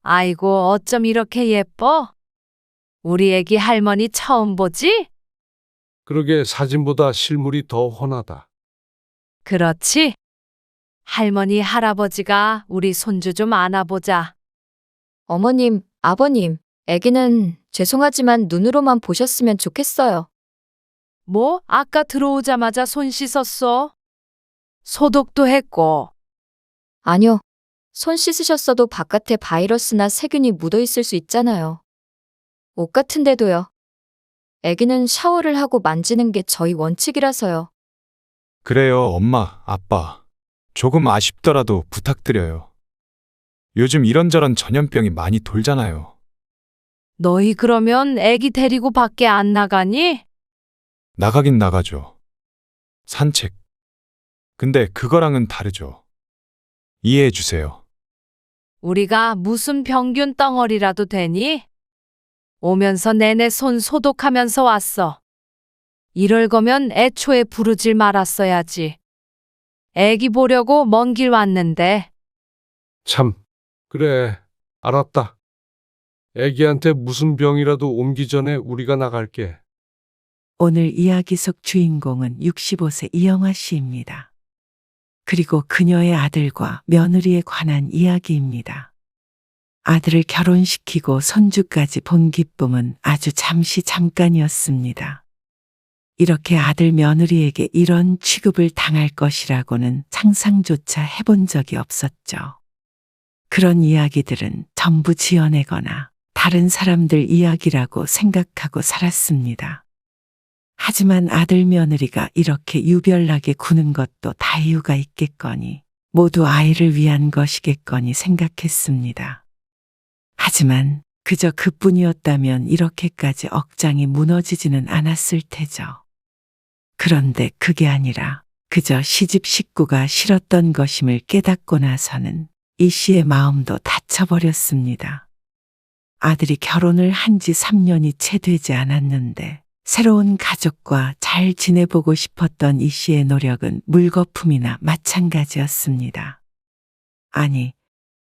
아이고, 어쩜 이렇게 예뻐? 우리 애기 할머니 처음 보지? 그러게 사진보다 실물이 더 훤하다. 그렇지? 할머니, 할아버지가 우리 손주 좀 안아보자. 어머님, 아버님, 아기는 죄송하지만 눈으로만 보셨으면 좋겠어요. 뭐, 아까 들어오자마자 손 씻었어? 소독도 했고. 아니요. 손 씻으셨어도 바깥에 바이러스나 세균이 묻어 있을 수 있잖아요. 옷 같은데도요. 아기는 샤워를 하고 만지는 게 저희 원칙이라서요. 그래요, 엄마, 아빠. 조금 아쉽더라도 부탁드려요. 요즘 이런저런 전염병이 많이 돌잖아요. 너희 그러면 애기 데리고 밖에 안 나가니? 나가긴 나가죠. 산책. 근데 그거랑은 다르죠. 이해해 주세요. 우리가 무슨 병균 덩어리라도 되니? 오면서 내내 손 소독하면서 왔어. 이럴 거면 애초에 부르질 말았어야지. 애기 보려고 먼 길 왔는데. 참, 그래, 알았다. 애기한테 무슨 병이라도 옮기 전에 우리가 나갈게. 오늘 이야기 속 주인공은 65세 이영화 씨입니다. 그리고 그녀의 아들과 며느리에 관한 이야기입니다. 아들을 결혼시키고 손주까지 본 기쁨은 아주 잠깐이었습니다. 이렇게 아들 며느리에게 이런 취급을 당할 것이라고는 상상조차 해본 적이 없었죠. 그런 이야기들은 전부 지어내거나 다른 사람들 이야기라고 생각하고 살았습니다. 하지만 아들 며느리가 이렇게 유별나게 구는 것도 다 이유가 있겠거니 모두 아이를 위한 것이겠거니 생각했습니다. 하지만 그저 그뿐이었다면 이렇게까지 억장이 무너지지는 않았을 테죠. 그런데 그게 아니라 그저 시집 식구가 싫었던 것임을 깨닫고 나서는 이 씨의 마음도 닫혀버렸습니다. 아들이 결혼을 한 지 3년이 채 되지 않았는데 새로운 가족과 잘 지내보고 싶었던 이 씨의 노력은 물거품이나 마찬가지였습니다. 아니,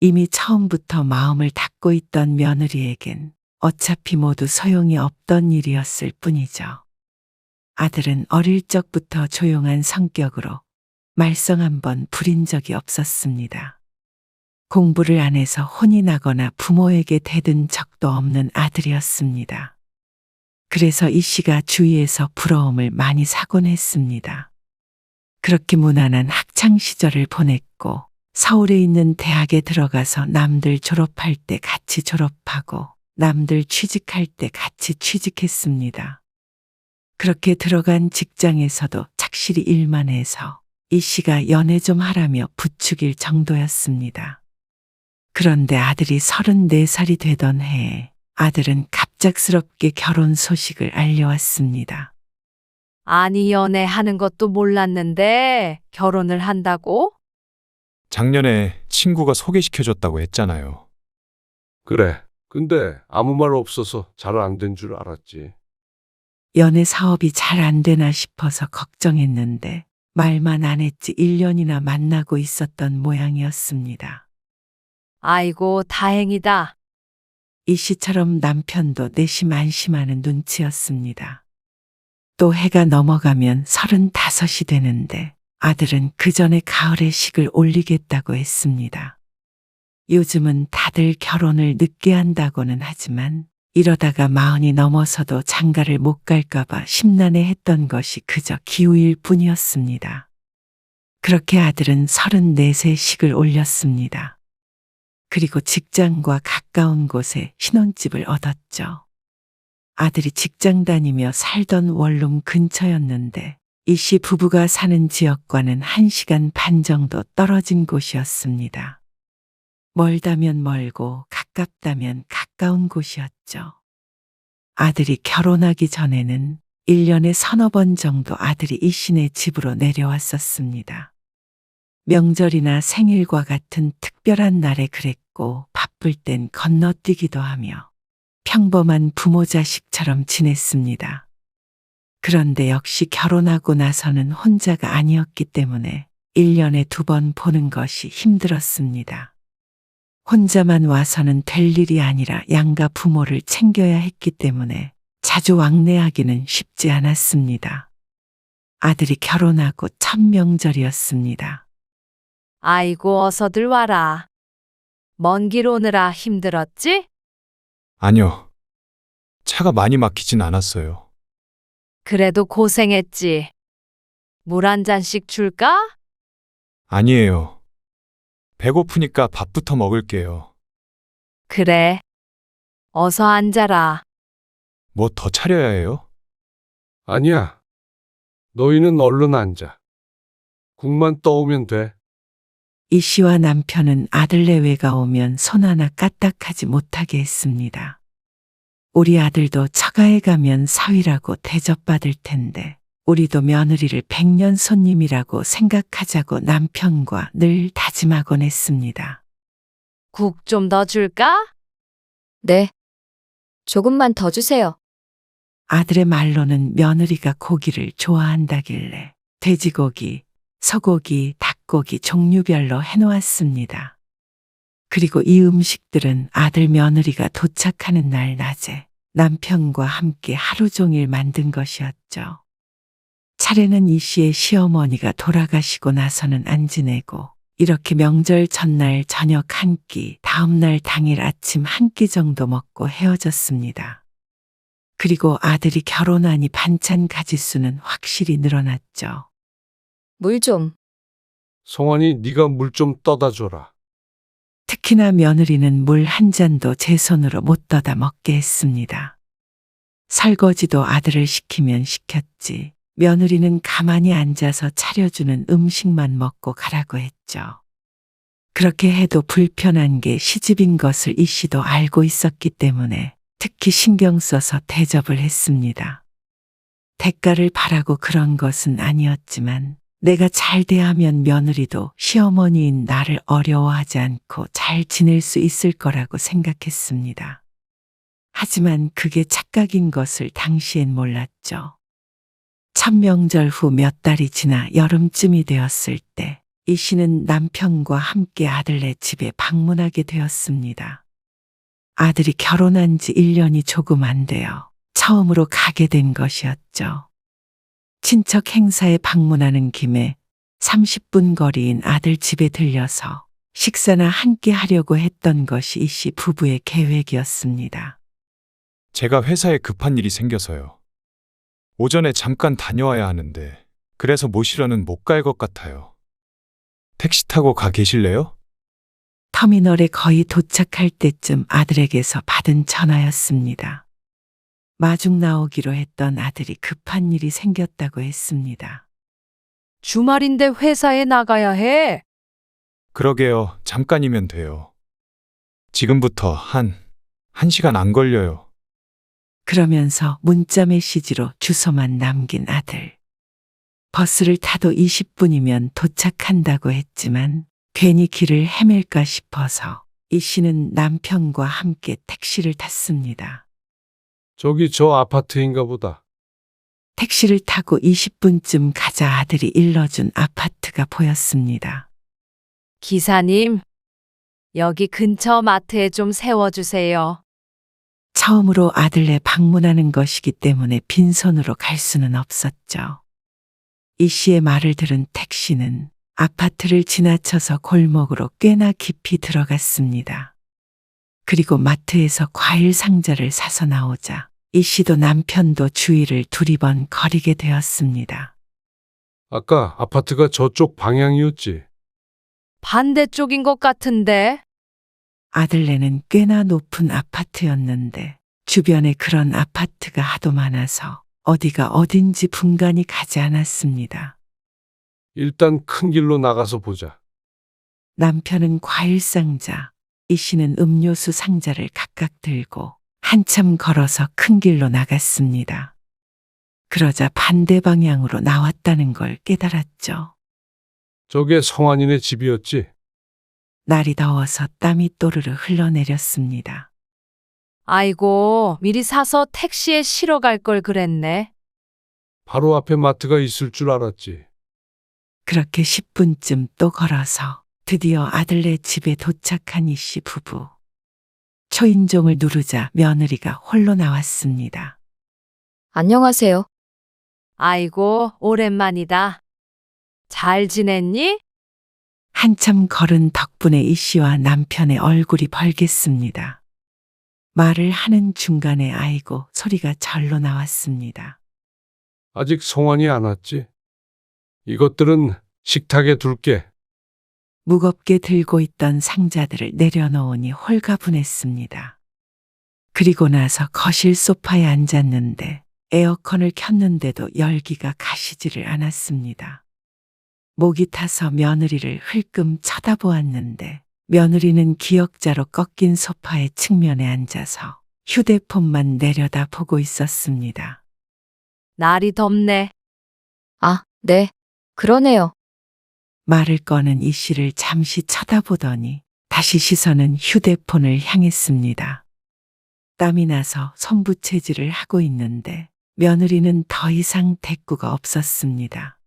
이미 처음부터 마음을 닫고 있던 며느리에겐 어차피 모두 소용이 없던 일이었을 뿐이죠. 아들은 어릴 적부터 조용한 성격으로 말썽 한 번 부린 적이 없었습니다. 공부를 안 해서 혼이 나거나 부모에게 대든 적도 없는 아들이었습니다. 그래서 이 씨가 주위에서 부러움을 많이 사곤 했습니다. 그렇게 무난한 학창 시절을 보냈고 서울에 있는 대학에 들어가서 남들 졸업할 때 같이 졸업하고 남들 취직할 때 같이 취직했습니다. 그렇게 들어간 직장에서도 착실히 일만 해서 이 씨가 연애 좀 하라며 부추길 정도였습니다. 그런데 아들이 34살이 되던 해에 아들은 갑작스럽게 결혼 소식을 알려왔습니다. 아니, 연애하는 것도 몰랐는데 결혼을 한다고? 작년에 친구가 소개시켜줬다고 했잖아요. 그래, 근데 아무 말 없어서 잘 안 된 줄 알았지. 연애 사업이 잘 안 되나 싶어서 걱정했는데 말만 안 했지 1년이나 만나고 있었던 모양이었습니다. 아이고, 다행이다. 이 씨처럼 남편도 내심 안심하는 눈치였습니다. 또 해가 넘어가면 35이 되는데 아들은 그 전에 가을에 식을 올리겠다고 했습니다. 요즘은 다들 결혼을 늦게 한다고는 하지만 이러다가 40이 넘어서도 장가를 못 갈까봐 심란해했던 것이 그저 기우일 뿐이었습니다. 그렇게 아들은 34세 식을 올렸습니다. 그리고 직장과 가까운 곳에 신혼집을 얻었죠. 아들이 직장 다니며 살던 원룸 근처였는데 이 씨 부부가 사는 지역과는 1시간 반 정도 떨어진 곳이었습니다. 멀다면 멀고 가깝다면 가까운 곳이었죠. 아들이 결혼하기 전에는 1년에 서너 번 정도 아들이 이 씨네 집으로 내려왔었습니다. 명절이나 생일과 같은 특별한 날에 그랬고 바쁠 땐 건너뛰기도 하며 평범한 부모 자식처럼 지냈습니다. 그런데 역시 결혼하고 나서는 혼자가 아니었기 때문에 1년에 2번 보는 것이 힘들었습니다. 혼자만 와서는 될 일이 아니라 양가 부모를 챙겨야 했기 때문에 자주 왕래하기는 쉽지 않았습니다. 아들이 결혼하고 첫 명절이었습니다. 아이고, 어서들 와라. 먼 길 오느라 힘들었지? 아니요. 차가 많이 막히진 않았어요. 그래도 고생했지. 물 한 잔씩 줄까? 아니에요. 배고프니까 밥부터 먹을게요. 그래. 어서 앉아라. 뭐 더 차려야 해요? 아니야. 너희는 얼른 앉아. 국만 떠오면 돼. 이 씨와 남편은 아들 내외가 오면 손 하나 까딱하지 못하게 했습니다. 우리 아들도 처가에 가면 사위라고 대접받을 텐데 우리도 며느리를 백년 손님이라고 생각하자고 남편과 늘 다짐하곤 했습니다. 국 좀 더 줄까? 네. 조금만 더 주세요. 아들의 말로는 며느리가 고기를 좋아한다길래 돼지고기, 소고기, 닭고기 종류별로 해놓았습니다. 그리고 이 음식들은 아들 며느리가 도착하는 날 낮에 남편과 함께 하루 종일 만든 것이었죠. 차례는 이 씨의 시어머니가 돌아가시고 나서는 안 지내고 이렇게 명절 전날 저녁 한 끼, 다음날 당일 아침 한 끼 정도 먹고 헤어졌습니다. 그리고 아들이 결혼하니 반찬 가짓수는 확실히 늘어났죠. 물 좀. 성환이 네가 물 좀 떠다 줘라. 특히나 며느리는 물 한 잔도 제 손으로 못 떠다 먹게 했습니다. 설거지도 아들을 시키면 시켰지. 며느리는 가만히 앉아서 차려주는 음식만 먹고 가라고 했죠. 그렇게 해도 불편한 게 시집인 것을 이 씨도 알고 있었기 때문에 특히 신경 써서 대접을 했습니다. 대가를 바라고 그런 것은 아니었지만 내가 잘 대하면 며느리도 시어머니인 나를 어려워하지 않고 잘 지낼 수 있을 거라고 생각했습니다. 하지만 그게 착각인 것을 당시엔 몰랐죠. 첫 명절 후 몇 달이 지나 여름쯤이 되었을 때 이 씨는 남편과 함께 아들네 집에 방문하게 되었습니다. 아들이 결혼한 지 1년이 조금 안 되어 처음으로 가게 된 것이었죠. 친척 행사에 방문하는 김에 30분 거리인 아들 집에 들려서 식사나 함께 하려고 했던 것이 이 씨 부부의 계획이었습니다. 제가 회사에 급한 일이 생겨서요. 오전에 잠깐 다녀와야 하는데 그래서 모시러는 못 갈 것 같아요. 택시 타고 가 계실래요? 터미널에 거의 도착할 때쯤 아들에게서 받은 전화였습니다. 마중 나오기로 했던 아들이 급한 일이 생겼다고 했습니다. 주말인데 회사에 나가야 해. 그러게요. 잠깐이면 돼요. 지금부터 한 시간 안 걸려요. 그러면서 문자 메시지로 주소만 남긴 아들. 버스를 타도 20분이면 도착한다고 했지만 괜히 길을 헤맬까 싶어서 이 씨는 남편과 함께 택시를 탔습니다. 저기 저 아파트인가 보다. 택시를 타고 20분쯤 가자 아들이 일러준 아파트가 보였습니다. 기사님, 여기 근처 마트에 좀 세워주세요. 처음으로 아들네 방문하는 것이기 때문에 빈손으로 갈 수는 없었죠. 이 씨의 말을 들은 택시는 아파트를 지나쳐서 골목으로 꽤나 깊이 들어갔습니다. 그리고 마트에서 과일 상자를 사서 나오자 이 씨도 남편도 주위를 두리번 거리게 되었습니다. 아까 아파트가 저쪽 방향이었지. 반대쪽인 것 같은데. 아들네는 꽤나 높은 아파트였는데 주변에 그런 아파트가 하도 많아서 어디가 어딘지 분간이 가지 않았습니다. 일단 큰 길로 나가서 보자. 남편은 과일 상자, 이 씨는 음료수 상자를 각각 들고 한참 걸어서 큰 길로 나갔습니다. 그러자 반대 방향으로 나왔다는 걸 깨달았죠. 저게 성환이네 집이었지. 날이 더워서 땀이 또르르 흘러내렸습니다. 아이고, 미리 사서 택시에 실어 갈 걸 그랬네. 바로 앞에 마트가 있을 줄 알았지. 그렇게 10분쯤 또 걸어서 드디어 아들네 집에 도착한 이 씨 부부. 초인종을 누르자 며느리가 홀로 나왔습니다. 안녕하세요. 아이고, 오랜만이다. 잘 지냈니? 한참 걸은 덕분에 이 씨와 남편의 얼굴이 벌갰습니다. 말을 하는 중간에 아이고 소리가 절로 나왔습니다. 아직 성환이 안 왔지? 이것들은 식탁에 둘게. 무겁게 들고 있던 상자들을 내려놓으니 홀가분했습니다. 그리고 나서 거실 소파에 앉았는데 에어컨을 켰는데도 열기가 가시지를 않았습니다. 목이 타서 며느리를 흘끔 쳐다보았는데 며느리는 기역자로 꺾인 소파의 측면에 앉아서 휴대폰만 내려다 보고 있었습니다. 날이 덥네. 아, 네. 그러네요. 말을 꺼는 이 씨를 잠시 쳐다보더니 다시 시선은 휴대폰을 향했습니다. 땀이 나서 손부채질을 하고 있는데 며느리는 더 이상 대꾸가 없었습니다.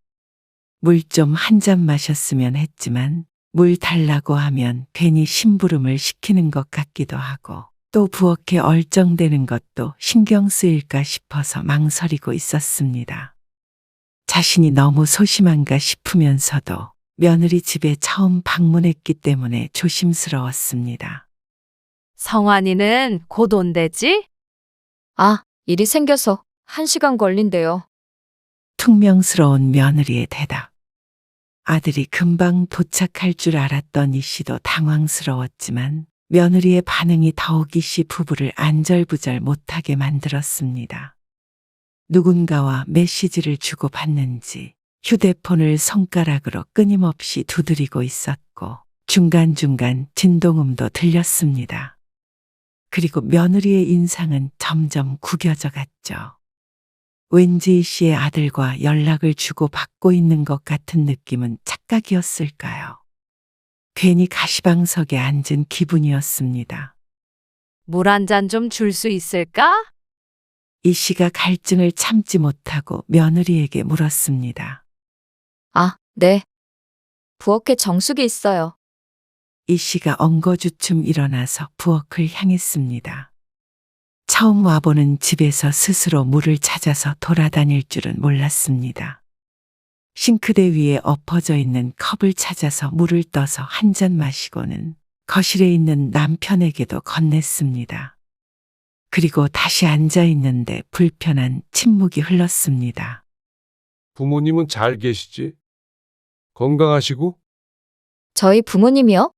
물 좀 한 잔 마셨으면 했지만 물 달라고 하면 괜히 심부름을 시키는 것 같기도 하고 또 부엌에 얼쩡대는 것도 신경 쓰일까 싶어서 망설이고 있었습니다. 자신이 너무 소심한가 싶으면서도 며느리 집에 처음 방문했기 때문에 조심스러웠습니다. 성환이는 곧 온대지? 아, 일이 생겨서 1시간 걸린대요. 퉁명스러운 며느리의 대답. 아들이 금방 도착할 줄 알았던 이 씨도 당황스러웠지만 며느리의 반응이 더욱 이 씨 부부를 안절부절 못하게 만들었습니다. 누군가와 메시지를 주고받는지 휴대폰을 손가락으로 끊임없이 두드리고 있었고 중간중간 진동음도 들렸습니다. 그리고 며느리의 인상은 점점 구겨져 갔죠. 왠지 이 씨의 아들과 연락을 주고받고 있는 것 같은 느낌은 착각이었을까요? 괜히 가시방석에 앉은 기분이었습니다. 물 한 잔 좀 줄 수 있을까? 이 씨가 갈증을 참지 못하고 며느리에게 물었습니다. 아, 네. 부엌에 정수기 있어요. 이 씨가 엉거주춤 일어나서 부엌을 향했습니다. 처음 와보는 집에서 스스로 물을 찾아서 돌아다닐 줄은 몰랐습니다. 싱크대 위에 엎어져 있는 컵을 찾아서 물을 떠서 한 잔 마시고는 거실에 있는 남편에게도 건넸습니다. 그리고 다시 앉아 있는데 불편한 침묵이 흘렀습니다. 부모님은 잘 계시지? 건강하시고? 저희 부모님이요?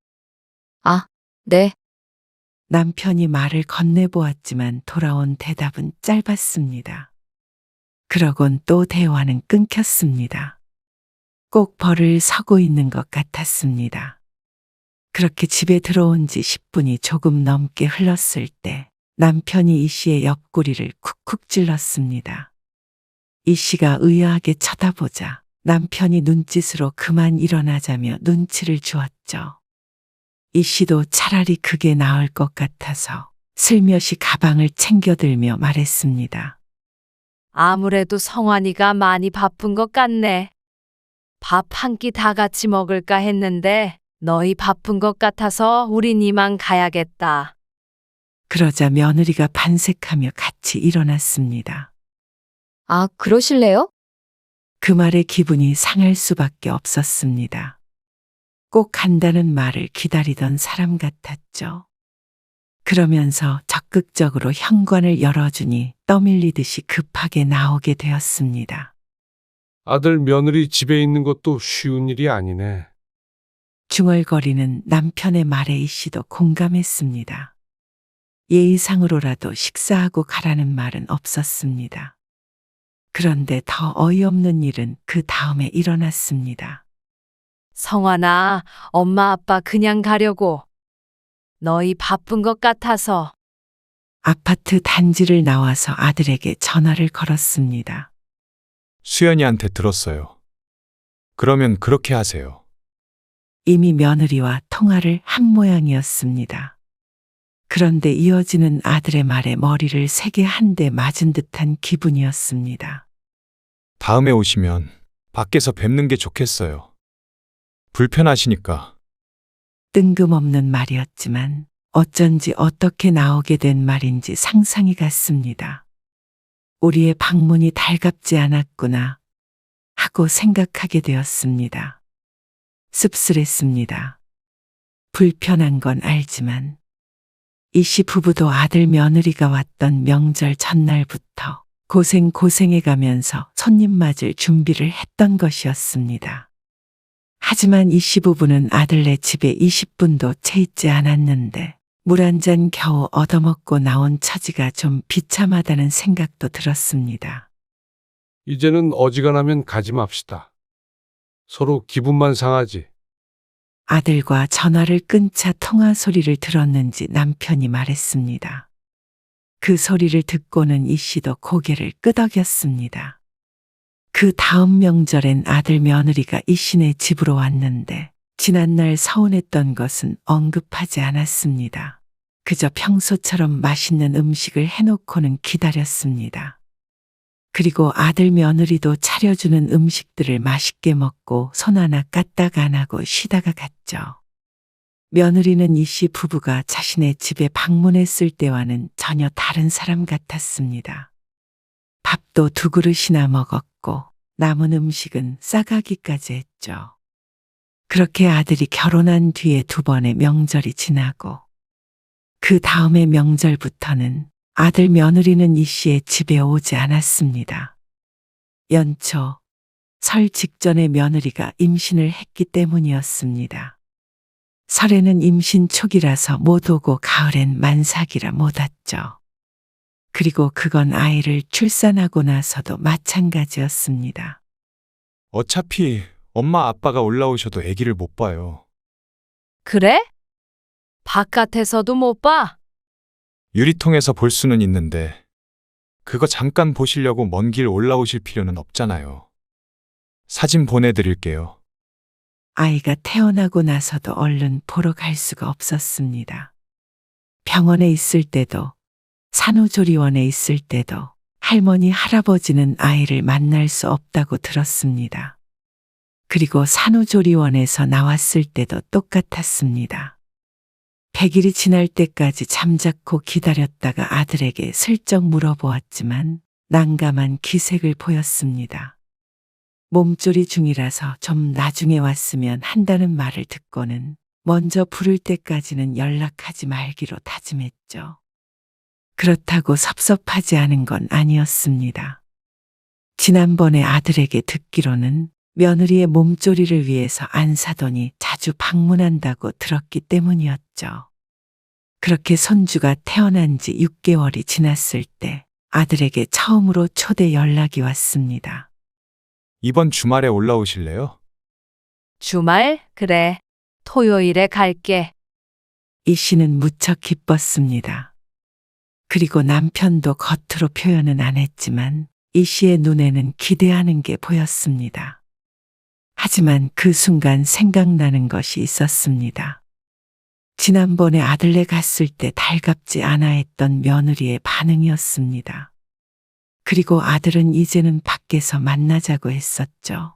아, 네. 남편이 말을 건네보았지만 돌아온 대답은 짧았습니다. 그러곤 또 대화는 끊겼습니다. 꼭 벌을 서고 있는 것 같았습니다. 그렇게 집에 들어온 지 10분이 조금 넘게 흘렀을 때 남편이 이 씨의 옆구리를 쿡쿡 찔렀습니다. 이 씨가 의아하게 쳐다보자 남편이 눈짓으로 그만 일어나자며 눈치를 주었죠. 이 씨도 차라리 그게 나을 것 같아서 슬며시 가방을 챙겨들며 말했습니다. 아무래도 성환이가 많이 바쁜 것 같네. 밥 한 끼 다 같이 먹을까 했는데 너희 바쁜 것 같아서 우린 이만 가야겠다. 그러자 며느리가 반색하며 같이 일어났습니다. 아, 그러실래요? 그 말에 기분이 상할 수밖에 없었습니다. 꼭 간다는 말을 기다리던 사람 같았죠. 그러면서 적극적으로 현관을 열어주니 떠밀리듯이 급하게 나오게 되었습니다. 아들 며느리 집에 있는 것도 쉬운 일이 아니네. 중얼거리는 남편의 말에 이 씨도 공감했습니다. 예의상으로라도 식사하고 가라는 말은 없었습니다. 그런데 더 어이없는 일은 그 다음에 일어났습니다. 성환아, 엄마 아빠 그냥 가려고. 너희 바쁜 것 같아서. 아파트 단지를 나와서 아들에게 전화를 걸었습니다. 수연이한테 들었어요. 그러면 그렇게 하세요. 이미 며느리와 통화를 한 모양이었습니다. 그런데 이어지는 아들의 말에 머리를 세게 한 대 맞은 듯한 기분이었습니다. 다음에 오시면 밖에서 뵙는 게 좋겠어요. 불편하시니까. 뜬금없는 말이었지만 어쩐지 어떻게 나오게 된 말인지 상상이 갔습니다. 우리의 방문이 달갑지 않았구나 하고 생각하게 되었습니다. 씁쓸했습니다. 불편한 건 알지만 이씨 부부도 아들 며느리가 왔던 명절 전날부터 고생해 가면서 손님 맞을 준비를 했던 것이었습니다. 하지만 이씨 부부는 아들네 집에 20분도 채 있지 않았는데 물 한 잔 겨우 얻어먹고 나온 처지가 좀 비참하다는 생각도 들었습니다. 이제는 어지간하면 가지 맙시다. 서로 기분만 상하지. 아들과 전화를 끊자 통화 소리를 들었는지 남편이 말했습니다. 그 소리를 듣고는 이 씨도 고개를 끄덕였습니다. 그 다음 명절엔 아들 며느리가 이 씨네 집으로 왔는데 지난날 서운했던 것은 언급하지 않았습니다. 그저 평소처럼 맛있는 음식을 해놓고는 기다렸습니다. 그리고 아들 며느리도 차려주는 음식들을 맛있게 먹고 손 하나 까딱 안 하고 쉬다가 갔죠. 며느리는 이 씨 부부가 자신의 집에 방문했을 때와는 전혀 다른 사람 같았습니다. 밥도 2그릇이나 먹었고 남은 음식은 싸가기까지 했죠. 그렇게 아들이 결혼한 뒤에 2번의 명절이 지나고 그 다음의 명절부터는 아들 며느리는 이 씨의 집에 오지 않았습니다. 연초, 설 직전에 며느리가 임신을 했기 때문이었습니다. 설에는 임신 초기라서 못 오고 가을엔 만삭이라 못 왔죠. 그리고 그건 아이를 출산하고 나서도 마찬가지였습니다. 어차피 엄마 아빠가 올라오셔도 아기를 못 봐요. 그래? 바깥에서도 못 봐? 유리통에서 볼 수는 있는데 그거 잠깐 보시려고 먼 길 올라오실 필요는 없잖아요. 사진 보내드릴게요. 아이가 태어나고 나서도 얼른 보러 갈 수가 없었습니다. 병원에 있을 때도 산후조리원에 있을 때도 할머니, 할아버지는 아이를 만날 수 없다고 들었습니다. 그리고 산후조리원에서 나왔을 때도 똑같았습니다. 100일이 지날 때까지 잠자코 기다렸다가 아들에게 슬쩍 물어보았지만 난감한 기색을 보였습니다. 몸조리 중이라서 좀 나중에 왔으면 한다는 말을 듣고는 먼저 부를 때까지는 연락하지 말기로 다짐했죠. 그렇다고 섭섭하지 않은 건 아니었습니다. 지난번에 아들에게 듣기로는 며느리의 몸조리를 위해서 안사돈이 자주 방문한다고 들었기 때문이었죠. 그렇게 손주가 태어난 지 6개월이 지났을 때 아들에게 처음으로 초대 연락이 왔습니다. 이번 주말에 올라오실래요? 주말? 그래. 토요일에 갈게. 이 씨는 무척 기뻤습니다. 그리고 남편도 겉으로 표현은 안 했지만 이 씨의 눈에는 기대하는 게 보였습니다. 하지만 그 순간 생각나는 것이 있었습니다. 지난번에 아들네 갔을 때 달갑지 않아 했던 며느리의 반응이었습니다. 그리고 아들은 이제는 밖에서 만나자고 했었죠.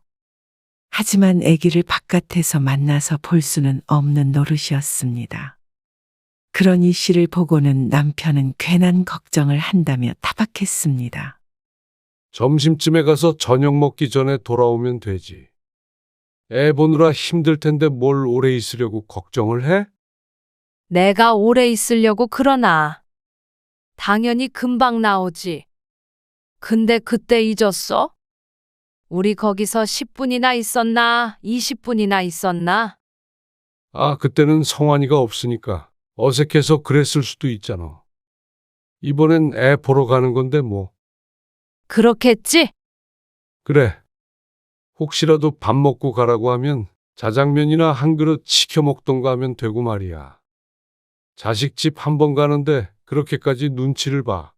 하지만 아기를 바깥에서 만나서 볼 수는 없는 노릇이었습니다. 그런 이 씨를 보고는 남편은 괜한 걱정을 한다며 타박했습니다. 점심쯤에 가서 저녁 먹기 전에 돌아오면 되지. 애 보느라 힘들 텐데 뭘 오래 있으려고 걱정을 해? 내가 오래 있으려고 그러나. 당연히 금방 나오지. 근데 그때 잊었어? 우리 거기서 10분이나 있었나? 20분이나 있었나? 아, 그때는 성환이가 없으니까 어색해서 그랬을 수도 있잖아. 이번엔 애 보러 가는 건데 뭐. 그렇겠지? 그래. 혹시라도 밥 먹고 가라고 하면 자장면이나 한 그릇 시켜 먹던가 하면 되고 말이야. 자식 집 한 번 가는데 그렇게까지 눈치를 봐.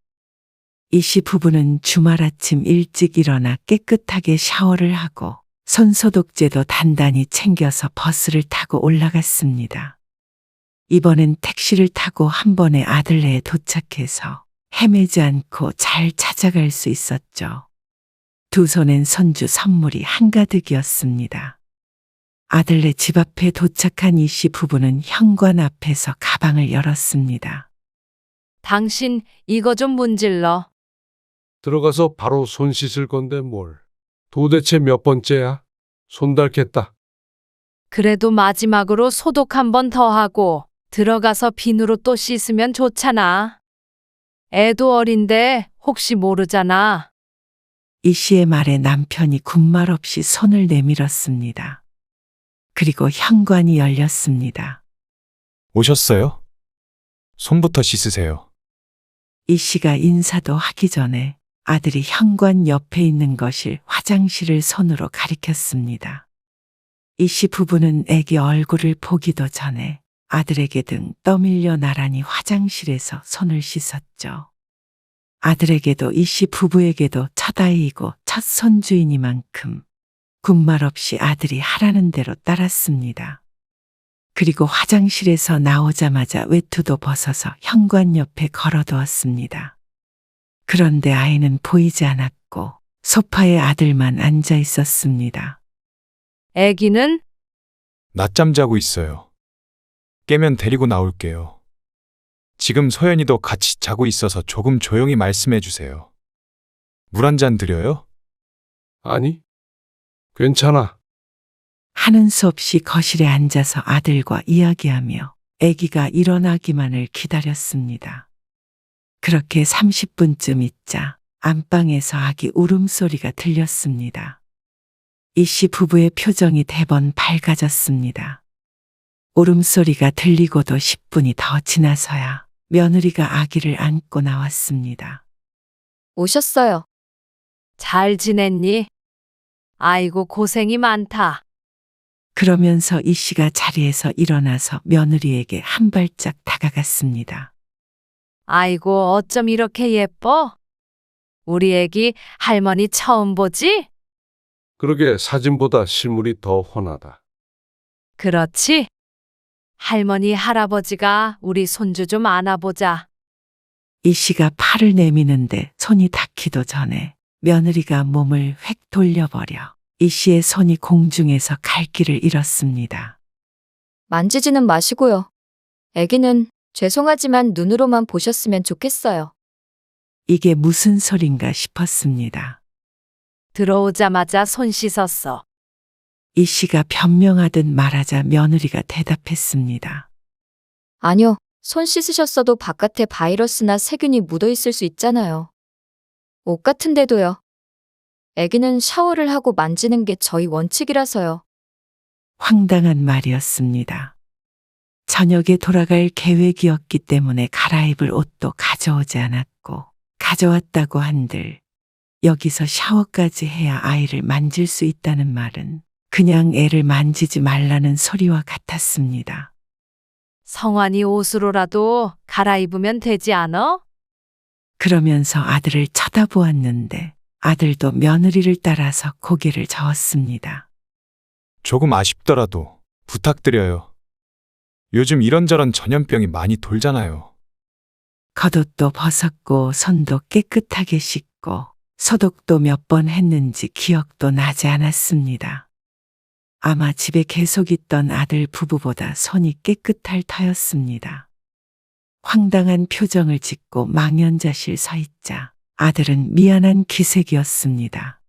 이 씨 부부는 주말 아침 일찍 일어나 깨끗하게 샤워를 하고 손소독제도 단단히 챙겨서 버스를 타고 올라갔습니다. 이번엔 택시를 타고 한 번에 아들네에 도착해서 헤매지 않고 잘 찾아갈 수 있었죠. 두 손엔 손주 선물이 한가득이었습니다. 아들네 집 앞에 도착한 이 씨 부부는 현관 앞에서 가방을 열었습니다. 당신 이거 좀 문질러. 들어가서 바로 손 씻을 건데 뭘. 도대체 몇 번째야? 손 닳겠다. 그래도 마지막으로 소독 한 번 더 하고 들어가서 비누로 또 씻으면 좋잖아. 애도 어린데 혹시 모르잖아. 이 씨의 말에 남편이 군말 없이 손을 내밀었습니다. 그리고 현관이 열렸습니다. 오셨어요? 손부터 씻으세요. 이 씨가 인사도 하기 전에 아들이 현관 옆에 있는 거실 화장실을 손으로 가리켰습니다. 이 씨 부부는 애기 얼굴을 보기도 전에 아들에게 등 떠밀려 나란히 화장실에서 손을 씻었죠. 아들에게도 이 씨 부부에게도 첫 아이이고 첫 손주이니만큼 군말 없이 아들이 하라는 대로 따랐습니다. 그리고 화장실에서 나오자마자 외투도 벗어서 현관 옆에 걸어두었습니다. 그런데 아이는 보이지 않았고 소파에 아들만 앉아 있었습니다. 애기는? 낮잠 자고 있어요. 깨면 데리고 나올게요. 지금 소연이도 같이 자고 있어서 조금 조용히 말씀해 주세요. 물 한 잔 드려요? 아니, 괜찮아. 하는 수 없이 거실에 앉아서 아들과 이야기하며 아기가 일어나기만을 기다렸습니다. 그렇게 30분쯤 있자 안방에서 아기 울음소리가 들렸습니다. 이 씨 부부의 표정이 대번 밝아졌습니다. 울음소리가 들리고도 10분이 더 지나서야 며느리가 아기를 안고 나왔습니다. 오셨어요. 잘 지냈니? 아이고 고생이 많다. 그러면서 이 씨가 자리에서 일어나서 며느리에게 한 발짝 다가갔습니다. 아이고 어쩜 이렇게 예뻐? 우리 애기 할머니 처음 보지? 그러게 사진보다 실물이 더 훤하다. 그렇지? 할머니 할아버지가 우리 손주 좀 안아보자. 이 씨가 팔을 내미는데 손이 닿기도 전에 며느리가 몸을 획 돌려버려 이 씨의 손이 공중에서 갈 길을 잃었습니다. 만지지는 마시고요. 아기는 죄송하지만 눈으로만 보셨으면 좋겠어요. 이게 무슨 소린가 싶었습니다. 들어오자마자 손 씻었어. 이 씨가 변명하듯 말하자 며느리가 대답했습니다. 아니요. 손 씻으셨어도 바깥에 바이러스나 세균이 묻어 있을 수 있잖아요. 옷 같은데도요. 아기는 샤워를 하고 만지는 게 저희 원칙이라서요. 황당한 말이었습니다. 저녁에 돌아갈 계획이었기 때문에 갈아입을 옷도 가져오지 않았고 가져왔다고 한들 여기서 샤워까지 해야 아이를 만질 수 있다는 말은 그냥 애를 만지지 말라는 소리와 같았습니다. 성환이 옷으로라도 갈아입으면 되지 않아? 그러면서 아들을 쳐다보았는데 아들도 며느리를 따라서 고개를 저었습니다. 조금 아쉽더라도 부탁드려요. 요즘 이런저런 전염병이 많이 돌잖아요. 겉옷도 벗었고 손도 깨끗하게 씻고 소독도 몇 번 했는지 기억도 나지 않았습니다. 아마 집에 계속 있던 아들 부부보다 손이 깨끗할 터였습니다. 황당한 표정을 짓고 망연자실 서 있자 아들은 미안한 기색이었습니다.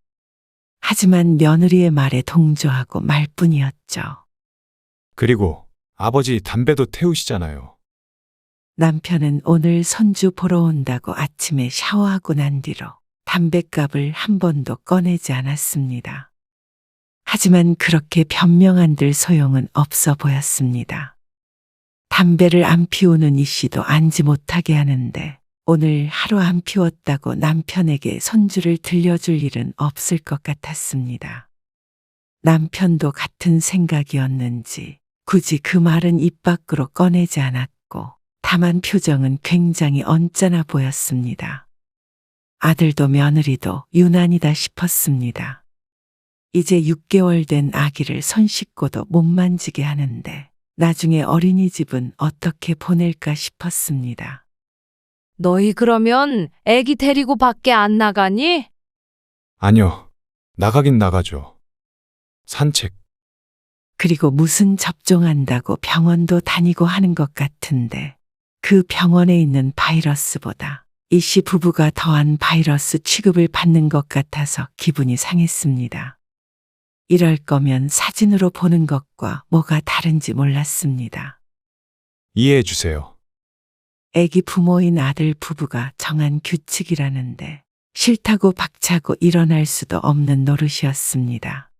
하지만 며느리의 말에 동조하고 말 뿐이었죠. 그리고 아버지 담배도 태우시잖아요. 남편은 오늘 손주 보러 온다고 아침에 샤워하고 난 뒤로 담뱃갑을 한 번도 꺼내지 않았습니다. 하지만 그렇게 변명한들 소용은 없어 보였습니다. 담배를 안 피우는 이 씨도 안지 못하게 하는데 오늘 하루 안 피웠다고 남편에게 손주를 들려줄 일은 없을 것 같았습니다. 남편도 같은 생각이었는지 굳이 그 말은 입 밖으로 꺼내지 않았고 다만 표정은 굉장히 언짢아 보였습니다. 아들도 며느리도 유난이다 싶었습니다. 이제 6개월 된 아기를 손 씻고도 못 만지게 하는데 나중에 어린이집은 어떻게 보낼까 싶었습니다. 너희 그러면 애기 데리고 밖에 안 나가니? 아니요. 나가긴 나가죠. 산책. 그리고 무슨 접종한다고 병원도 다니고 하는 것 같은데 그 병원에 있는 바이러스보다 이 씨 부부가 더한 바이러스 취급을 받는 것 같아서 기분이 상했습니다. 이럴 거면 사진으로 보는 것과 뭐가 다른지 몰랐습니다. 이해해 주세요. 애기 부모인 아들 부부가 정한 규칙이라는데 싫다고 박차고 일어날 수도 없는 노릇이었습니다.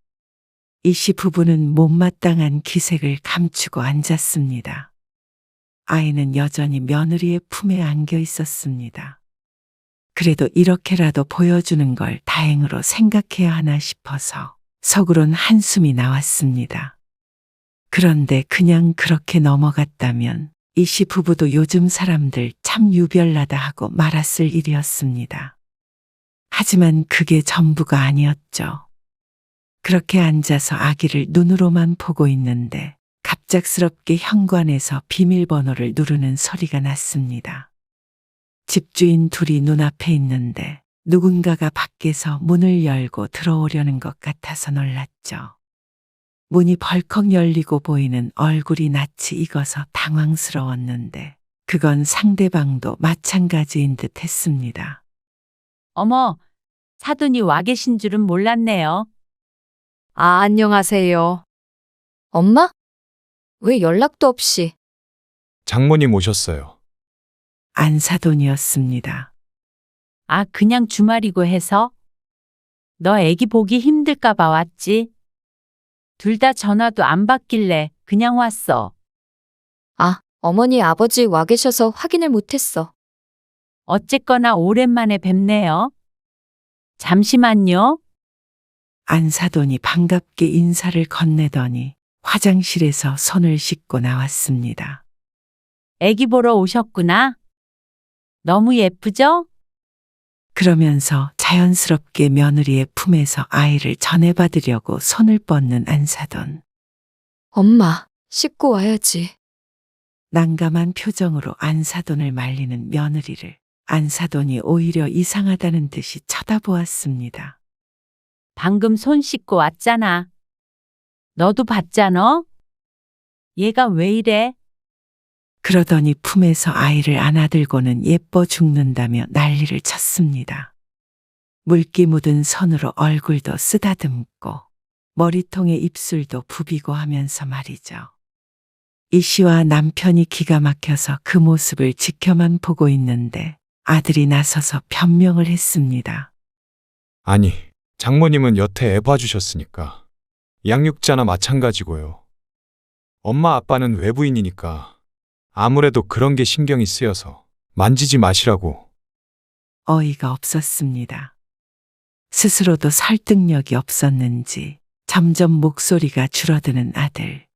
이 씨 부부는 못마땅한 기색을 감추고 앉았습니다. 아이는 여전히 며느리의 품에 안겨 있었습니다. 그래도 이렇게라도 보여주는 걸 다행으로 생각해야 하나 싶어서 속으론 한숨이 나왔습니다. 그런데 그냥 그렇게 넘어갔다면 이 씨 부부도 요즘 사람들 참 유별나다 하고 말았을 일이었습니다. 하지만 그게 전부가 아니었죠. 그렇게 앉아서 아기를 눈으로만 보고 있는데 갑작스럽게 현관에서 비밀번호를 누르는 소리가 났습니다. 집주인 둘이 눈앞에 있는데 누군가가 밖에서 문을 열고 들어오려는 것 같아서 놀랐죠. 문이 벌컥 열리고 보이는 얼굴이 낯이 익어서 당황스러웠는데 그건 상대방도 마찬가지인 듯 했습니다. 어머, 사돈이 와 계신 줄은 몰랐네요. 아, 안녕하세요. 엄마? 왜 연락도 없이? 장모님 오셨어요. 안사돈이었습니다. 아, 그냥 주말이고 해서? 너 애기 보기 힘들까 봐 왔지? 둘 다 전화도 안 받길래 그냥 왔어. 아, 어머니 아버지 와 계셔서 확인을 못했어. 어쨌거나 오랜만에 뵙네요. 잠시만요. 안사돈이 반갑게 인사를 건네더니 화장실에서 손을 씻고 나왔습니다. 애기 보러 오셨구나. 너무 예쁘죠? 그러면서 자연스럽게 며느리의 품에서 아이를 전해받으려고 손을 뻗는 안사돈. 엄마, 씻고 와야지. 난감한 표정으로 안사돈을 말리는 며느리를 안사돈이 오히려 이상하다는 듯이 쳐다보았습니다. 방금 손 씻고 왔잖아. 너도 봤잖아? 얘가 왜 이래? 그러더니 품에서 아이를 안아들고는 예뻐 죽는다며 난리를 쳤습니다. 물기 묻은 손으로 얼굴도 쓰다듬고 머리통에 입술도 부비고 하면서 말이죠. 이 씨와 남편이 기가 막혀서 그 모습을 지켜만 보고 있는데 아들이 나서서 변명을 했습니다. 아니, 장모님은 여태 애 봐주셨으니까. 양육자나 마찬가지고요. 엄마 아빠는 외부인이니까 아무래도 그런 게 신경이 쓰여서 만지지 마시라고. 어이가 없었습니다. 스스로도 설득력이 없었는지 점점 목소리가 줄어드는 아들.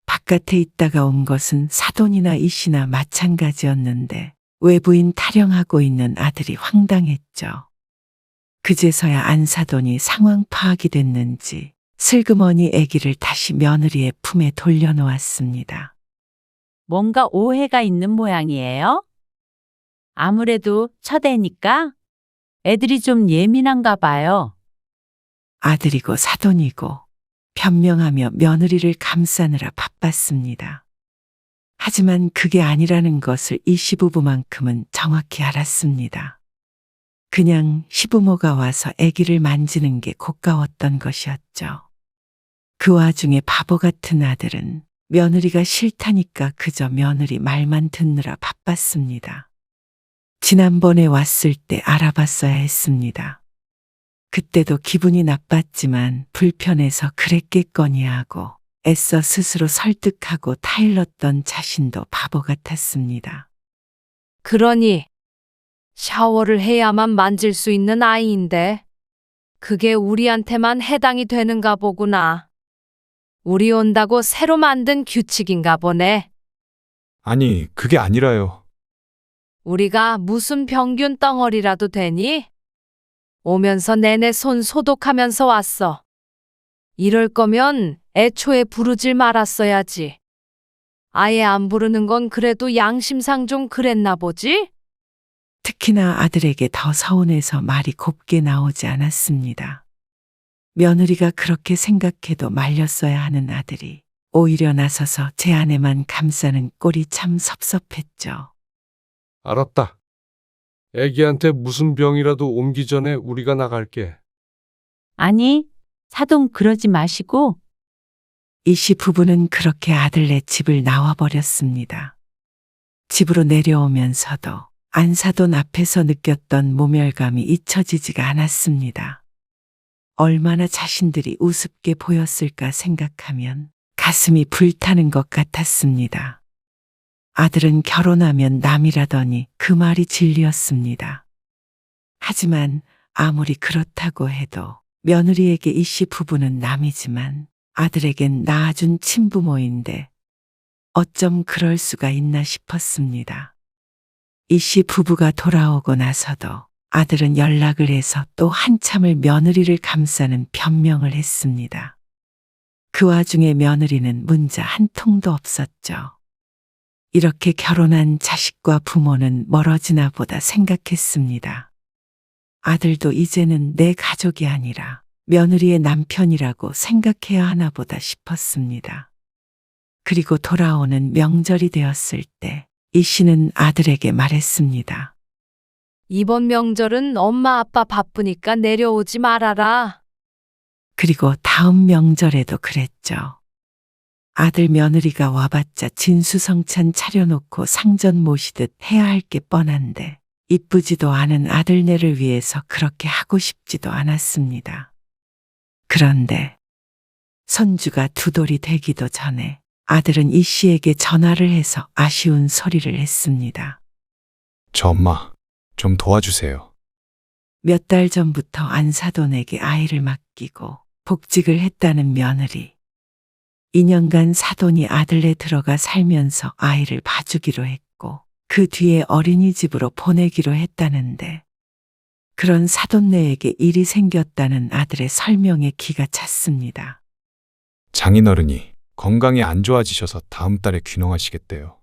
바깥에 있다가 온 것은 사돈이나 이씨나 마찬가지였는데 외부인 타령하고 있는 아들이 황당했죠. 그제서야 안사돈이 상황 파악이 됐는지 슬그머니 아기를 다시 며느리의 품에 돌려놓았습니다. 뭔가 오해가 있는 모양이에요? 아무래도 첫 애니까 애들이 좀 예민한가 봐요. 아들이고 사돈이고 변명하며 며느리를 감싸느라 바빴습니다. 하지만 그게 아니라는 것을 이 시부부만큼은 정확히 알았습니다. 그냥 시부모가 와서 아기를 만지는 게 고가웠던 것이었죠. 그 와중에 바보 같은 아들은 며느리가 싫다니까 그저 며느리 말만 듣느라 바빴습니다. 지난번에 왔을 때 알아봤어야 했습니다. 그때도 기분이 나빴지만 불편해서 그랬겠거니 하고 애써 스스로 설득하고 타일렀던 자신도 바보 같았습니다. 그러니 샤워를 해야만 만질 수 있는 아이인데 그게 우리한테만 해당이 되는가 보구나. 우리 온다고 새로 만든 규칙인가 보네. 아니, 그게 아니라요. 우리가 무슨 병균 덩어리라도 되니? 오면서 내내 손 소독하면서 왔어. 이럴 거면 애초에 부르질 말았어야지. 아예 안 부르는 건 그래도 양심상 좀 그랬나 보지? 특히나 아들에게 더 서운해서 말이 곱게 나오지 않았습니다. 며느리가 그렇게 생각해도 말렸어야 하는 아들이 오히려 나서서 제 아내만 감싸는 꼴이 참 섭섭했죠. 알았다. 애기한테 무슨 병이라도 옮기 전에 우리가 나갈게. 아니, 사돈 그러지 마시고 이 씨 부부는 그렇게 아들네 집을 나와버렸습니다. 집으로 내려오면서도 안사돈 앞에서 느꼈던 모멸감이 잊혀지지가 않았습니다. 얼마나 자신들이 우습게 보였을까 생각하면 가슴이 불타는 것 같았습니다. 아들은 결혼하면 남이라더니 그 말이 진리였습니다. 하지만 아무리 그렇다고 해도 며느리에게 이 씨 부부는 남이지만 아들에겐 낳아준 친부모인데 어쩜 그럴 수가 있나 싶었습니다. 이 씨 부부가 돌아오고 나서도 아들은 연락을 해서 또 한참을 며느리를 감싸는 변명을 했습니다. 그 와중에 며느리는 문자 한 통도 없었죠. 이렇게 결혼한 자식과 부모는 멀어지나 보다 생각했습니다. 아들도 이제는 내 가족이 아니라 며느리의 남편이라고 생각해야 하나 보다 싶었습니다. 그리고 돌아오는 명절이 되었을 때 이 씨는 아들에게 말했습니다. 이번 명절은 엄마 아빠 바쁘니까 내려오지 말아라. 그리고 다음 명절에도 그랬죠. 아들 며느리가 와봤자 진수성찬 차려놓고 상전 모시듯 해야 할 게 뻔한데 이쁘지도 않은 아들네를 위해서 그렇게 하고 싶지도 않았습니다. 그런데 손주가 두 돌이 되기도 전에 아들은 이 씨에게 전화를 해서 아쉬운 소리를 했습니다. 저 엄마, 좀 도와주세요. 몇 달 전부터 안사돈에게 아이를 맡기고 복직을 했다는 며느리. 2년간 사돈이 아들네 들어가 살면서 아이를 봐주기로 했고 그 뒤에 어린이집으로 보내기로 했다는데 그런 사돈네에게 일이 생겼다는 아들의 설명에 기가 찼습니다. 장인어른이 건강이 안 좋아지셔서 다음 달에 귀농하시겠대요.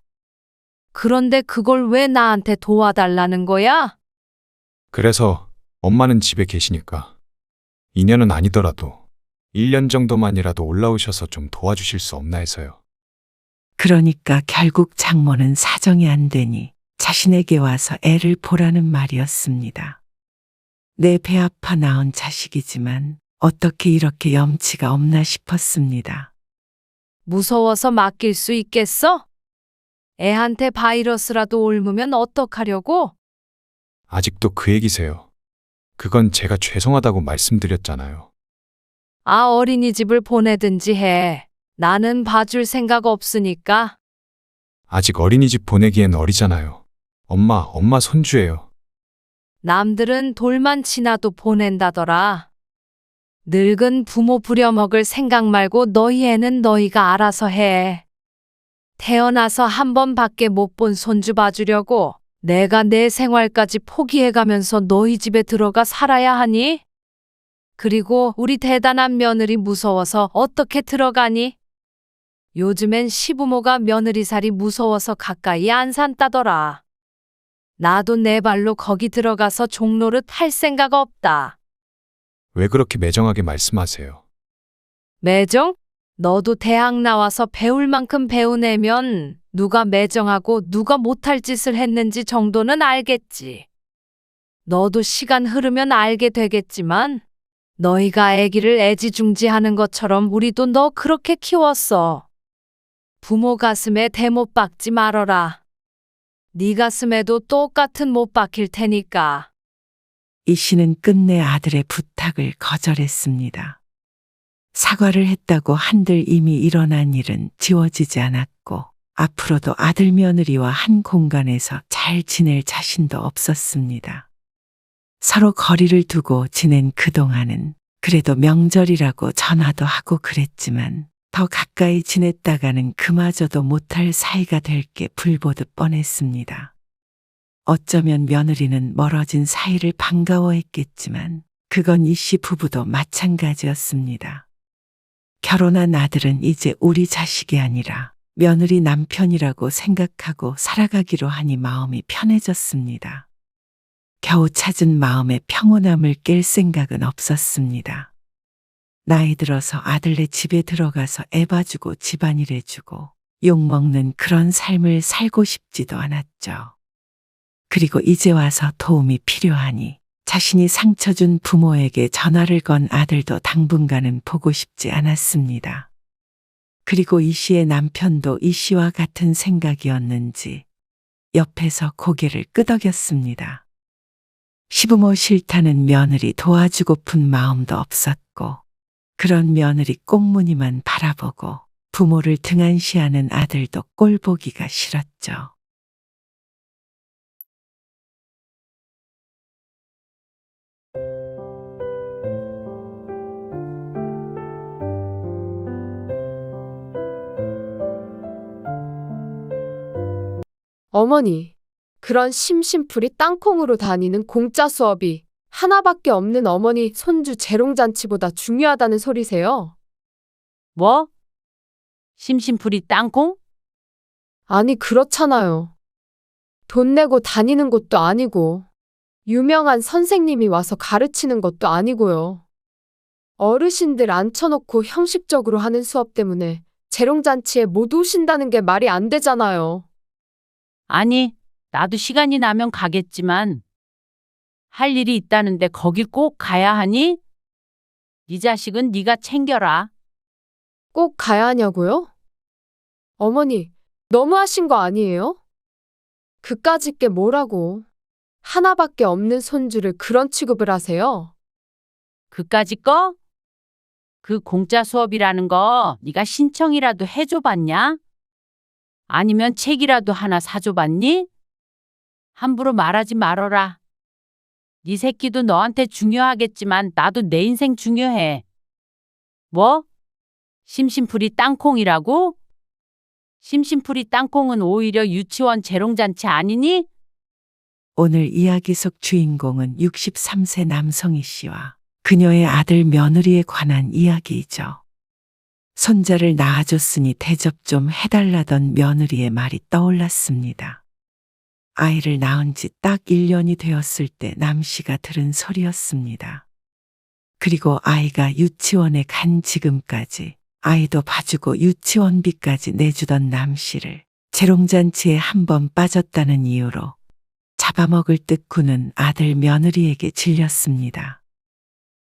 그런데 그걸 왜 나한테 도와달라는 거야? 그래서 엄마는 집에 계시니까 2년은 아니더라도 1년 정도만이라도 올라오셔서 좀 도와주실 수 없나 해서요. 그러니까 결국 장모는 사정이 안 되니 자신에게 와서 애를 보라는 말이었습니다. 내 배 아파 낳은 자식이지만 어떻게 이렇게 염치가 없나 싶었습니다. 무서워서 맡길 수 있겠어? 애한테 바이러스라도 옮으면 어떡하려고? 아직도 그 얘기세요. 그건 제가 죄송하다고 말씀드렸잖아요. 아, 어린이집을 보내든지 해. 나는 봐줄 생각 없으니까. 아직 어린이집 보내기엔 어리잖아요. 엄마 손주예요. 남들은 돌만 지나도 보낸다더라. 늙은 부모 부려먹을 생각 말고 너희 애는 너희가 알아서 해. 태어나서 한 번밖에 못 본 손주 봐주려고 내가 내 생활까지 포기해가면서 너희 집에 들어가 살아야 하니? 그리고 우리 대단한 며느리 무서워서 어떻게 들어가니? 요즘엔 시부모가 며느리살이 무서워서 가까이 안 산다더라. 나도 내 발로 거기 들어가서 종노릇 할 생각 없다. 왜 그렇게 매정하게 말씀하세요? 매정? 너도 대학 나와서 배울 만큼 배우내면 누가 매정하고 누가 못할 짓을 했는지 정도는 알겠지. 너도 시간 흐르면 알게 되겠지만 너희가 아기를 애지중지하는 것처럼 우리도 너 그렇게 키웠어. 부모 가슴에 대못 박지 말어라. 네 가슴에도 똑같은 못 박힐 테니까. 이 씨는 끝내 아들의 부탁을 거절했습니다. 사과를 했다고 한들 이미 일어난 일은 지워지지 않았고 앞으로도 아들 며느리와 한 공간에서 잘 지낼 자신도 없었습니다. 서로 거리를 두고 지낸 그동안은 그래도 명절이라고 전화도 하고 그랬지만 더 가까이 지냈다가는 그마저도 못할 사이가 될 게 불보듯 뻔했습니다. 어쩌면 며느리는 멀어진 사이를 반가워했겠지만 그건 이 씨 부부도 마찬가지였습니다. 결혼한 아들은 이제 우리 자식이 아니라 며느리 남편이라고 생각하고 살아가기로 하니 마음이 편해졌습니다. 겨우 찾은 마음의 평온함을 깰 생각은 없었습니다. 나이 들어서 아들네 집에 들어가서 애 봐주고 집안일 해주고 욕먹는 그런 삶을 살고 싶지도 않았죠. 그리고 이제 와서 도움이 필요하니 자신이 상처 준 부모에게 전화를 건 아들도 당분간은 보고 싶지 않았습니다. 그리고 이 씨의 남편도 이 씨와 같은 생각이었는지 옆에서 고개를 끄덕였습니다. 시부모 싫다는 며느리 도와주고픈 마음도 없었고 그런 며느리 꽁무니만 바라보고 부모를 등한시하는 아들도 꼴보기가 싫었죠. 어머니, 그런 심심풀이 땅콩으로 다니는 공짜 수업이 하나밖에 없는 어머니 손주 재롱잔치보다 중요하다는 소리세요? 뭐? 심심풀이 땅콩? 아니, 그렇잖아요. 돈 내고 다니는 곳도 아니고, 유명한 선생님이 와서 가르치는 것도 아니고요. 어르신들 앉혀놓고 형식적으로 하는 수업 때문에 재롱잔치에 못 오신다는 게 말이 안 되잖아요. 아니, 나도 시간이 나면 가겠지만 할 일이 있다는데 거길 꼭 가야 하니? 네 자식은 네가 챙겨라. 꼭 가야 하냐고요? 어머니, 너무하신 거 아니에요? 그까짓 게 뭐라고. 하나밖에 없는 손주를 그런 취급을 하세요? 그까짓 거? 그 공짜 수업이라는 거 네가 신청이라도 해줘봤냐? 아니면 책이라도 하나 사줘봤니? 함부로 말하지 말어라. 네 새끼도 너한테 중요하겠지만 나도 내 인생 중요해. 뭐? 심심풀이 땅콩이라고? 심심풀이 땅콩은 오히려 유치원 재롱잔치 아니니? 오늘 이야기 속 주인공은 63세 남성희 씨와 그녀의 아들 며느리에 관한 이야기이죠. 손자를 낳아줬으니 대접 좀 해달라던 며느리의 말이 떠올랐습니다. 아이를 낳은 지 딱 1년이 되었을 때 남 씨가 들은 소리였습니다. 그리고 아이가 유치원에 간 지금까지 아이도 봐주고 유치원비까지 내주던 남 씨를 재롱잔치에 한 번 빠졌다는 이유로 잡아먹을 듯 구는 아들 며느리에게 질렸습니다.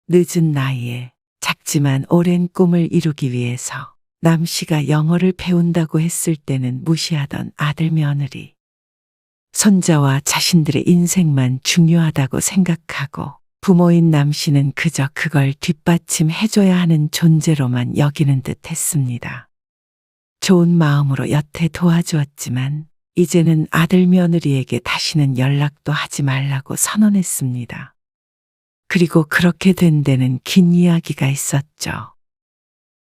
늦은 나이에 작지만 오랜 꿈을 이루기 위해서 남 씨가 영어를 배운다고 했을 때는 무시하던 아들 며느리. 손자와 자신들의 인생만 중요하다고 생각하고 부모인 남 씨는 그저 그걸 뒷받침해줘야 하는 존재로만 여기는 듯 했습니다. 좋은 마음으로 여태 도와주었지만 이제는 아들 며느리에게 다시는 연락도 하지 말라고 선언했습니다. 그리고 그렇게 된 데는 긴 이야기가 있었죠.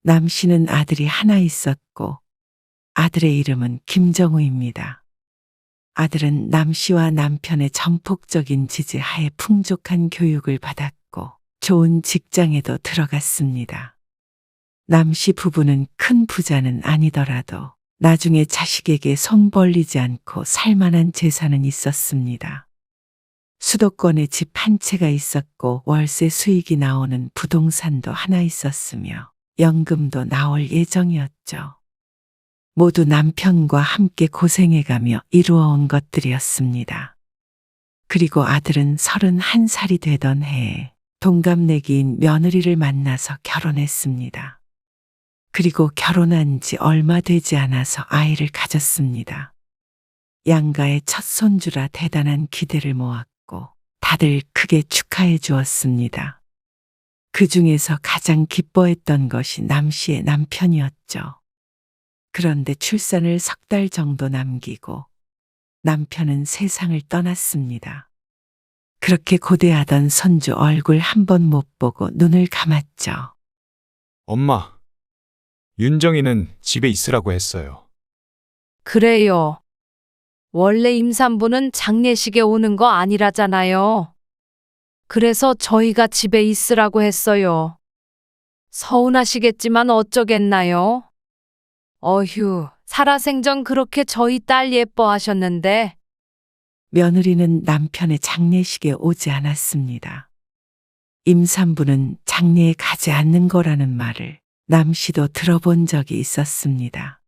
남 씨는 아들이 하나 있었고 아들의 이름은 김정우입니다. 아들은 남 씨와 남편의 전폭적인 지지하에 풍족한 교육을 받았고 좋은 직장에도 들어갔습니다. 남 씨 부부는 큰 부자는 아니더라도 나중에 자식에게 손 벌리지 않고 살만한 재산은 있었습니다. 수도권에 집 한 채가 있었고 월세 수익이 나오는 부동산도 하나 있었으며 연금도 나올 예정이었죠. 모두 남편과 함께 고생해가며 이루어온 것들이었습니다. 그리고 아들은 31살이 되던 해에 동갑내기인 며느리를 만나서 결혼했습니다. 그리고 결혼한 지 얼마 되지 않아서 아이를 가졌습니다. 양가의 첫 손주라 대단한 기대를 모았고 다들 크게 축하해 주었습니다. 그 중에서 가장 기뻐했던 것이 남 씨의 남편이었죠. 그런데 출산을 3달 정도 남기고 남편은 세상을 떠났습니다. 그렇게 고대하던 손주 얼굴 한 번 못 보고 눈을 감았죠. 엄마, 윤정이는 집에 있으라고 했어요. 그래요. 원래 임산부는 장례식에 오는 거 아니라잖아요. 그래서 저희가 집에 있으라고 했어요. 서운하시겠지만 어쩌겠나요? 어휴, 살아생전 그렇게 저희 딸 예뻐하셨는데. 며느리는 남편의 장례식에 오지 않았습니다. 임산부는 장례에 가지 않는 거라는 말을 남 씨도 들어본 적이 있었습니다.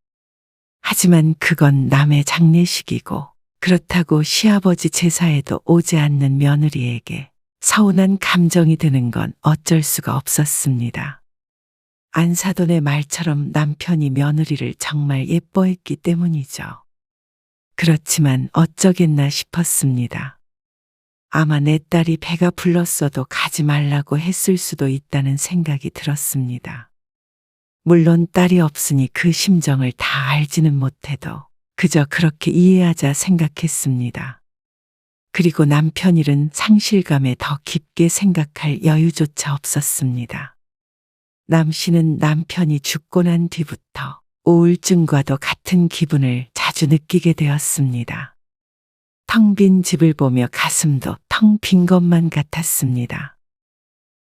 하지만 그건 남의 장례식이고 그렇다고 시아버지 제사에도 오지 않는 며느리에게 서운한 감정이 드는 건 어쩔 수가 없었습니다. 안사돈의 말처럼 남편이 며느리를 정말 예뻐했기 때문이죠. 그렇지만 어쩌겠나 싶었습니다. 아마 내 딸이 배가 불렀어도 가지 말라고 했을 수도 있다는 생각이 들었습니다. 물론 딸이 없으니 그 심정을 다 알지는 못해도 그저 그렇게 이해하자 생각했습니다. 그리고 남편 일은 상실감에 더 깊게 생각할 여유조차 없었습니다. 남 씨는 남편이 죽고 난 뒤부터 우울증과도 같은 기분을 자주 느끼게 되었습니다. 텅 빈 집을 보며 가슴도 텅 빈 것만 같았습니다.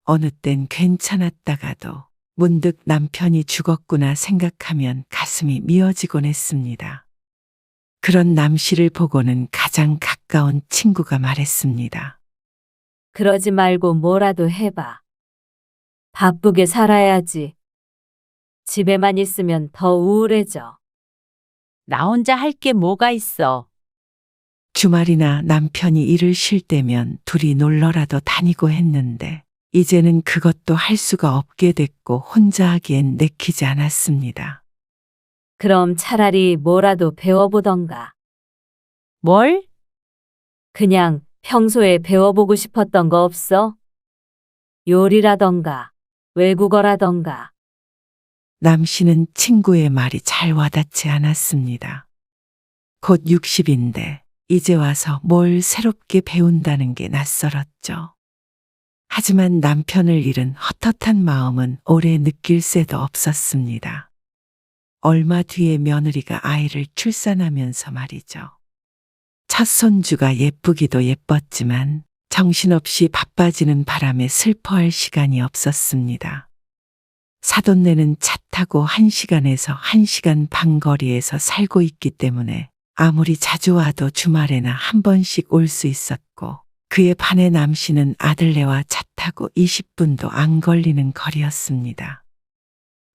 어느 땐 괜찮았다가도 문득 남편이 죽었구나 생각하면 가슴이 미어지곤 했습니다. 그런 남 씨를 보고는 가장 가까운 친구가 말했습니다. 그러지 말고 뭐라도 해봐. 바쁘게 살아야지. 집에만 있으면 더 우울해져. 나 혼자 할 게 뭐가 있어. 주말이나 남편이 일을 쉴 때면 둘이 놀러라도 다니고 했는데 이제는 그것도 할 수가 없게 됐고 혼자 하기엔 내키지 않았습니다. 그럼 차라리 뭐라도 배워보던가. 뭘? 그냥 평소에 배워보고 싶었던 거 없어? 요리라던가, 외국어라던가. 남 씨는 친구의 말이 잘 와닿지 않았습니다. 곧 60인데 이제 와서 뭘 새롭게 배운다는 게 낯설었죠. 하지만 남편을 잃은 헛헛한 마음은 오래 느낄 새도 없었습니다. 얼마 뒤에 며느리가 아이를 출산하면서 말이죠. 첫 손주가 예쁘기도 예뻤지만 정신없이 바빠지는 바람에 슬퍼할 시간이 없었습니다. 사돈네는 차 타고 1시간에서 1시간 반 거리에서 살고 있기 때문에 아무리 자주 와도 주말에나 한 번씩 올 수 있었고 그에 반해 남 씨는 아들네와 차 타고 20분도 안 걸리는 거리였습니다.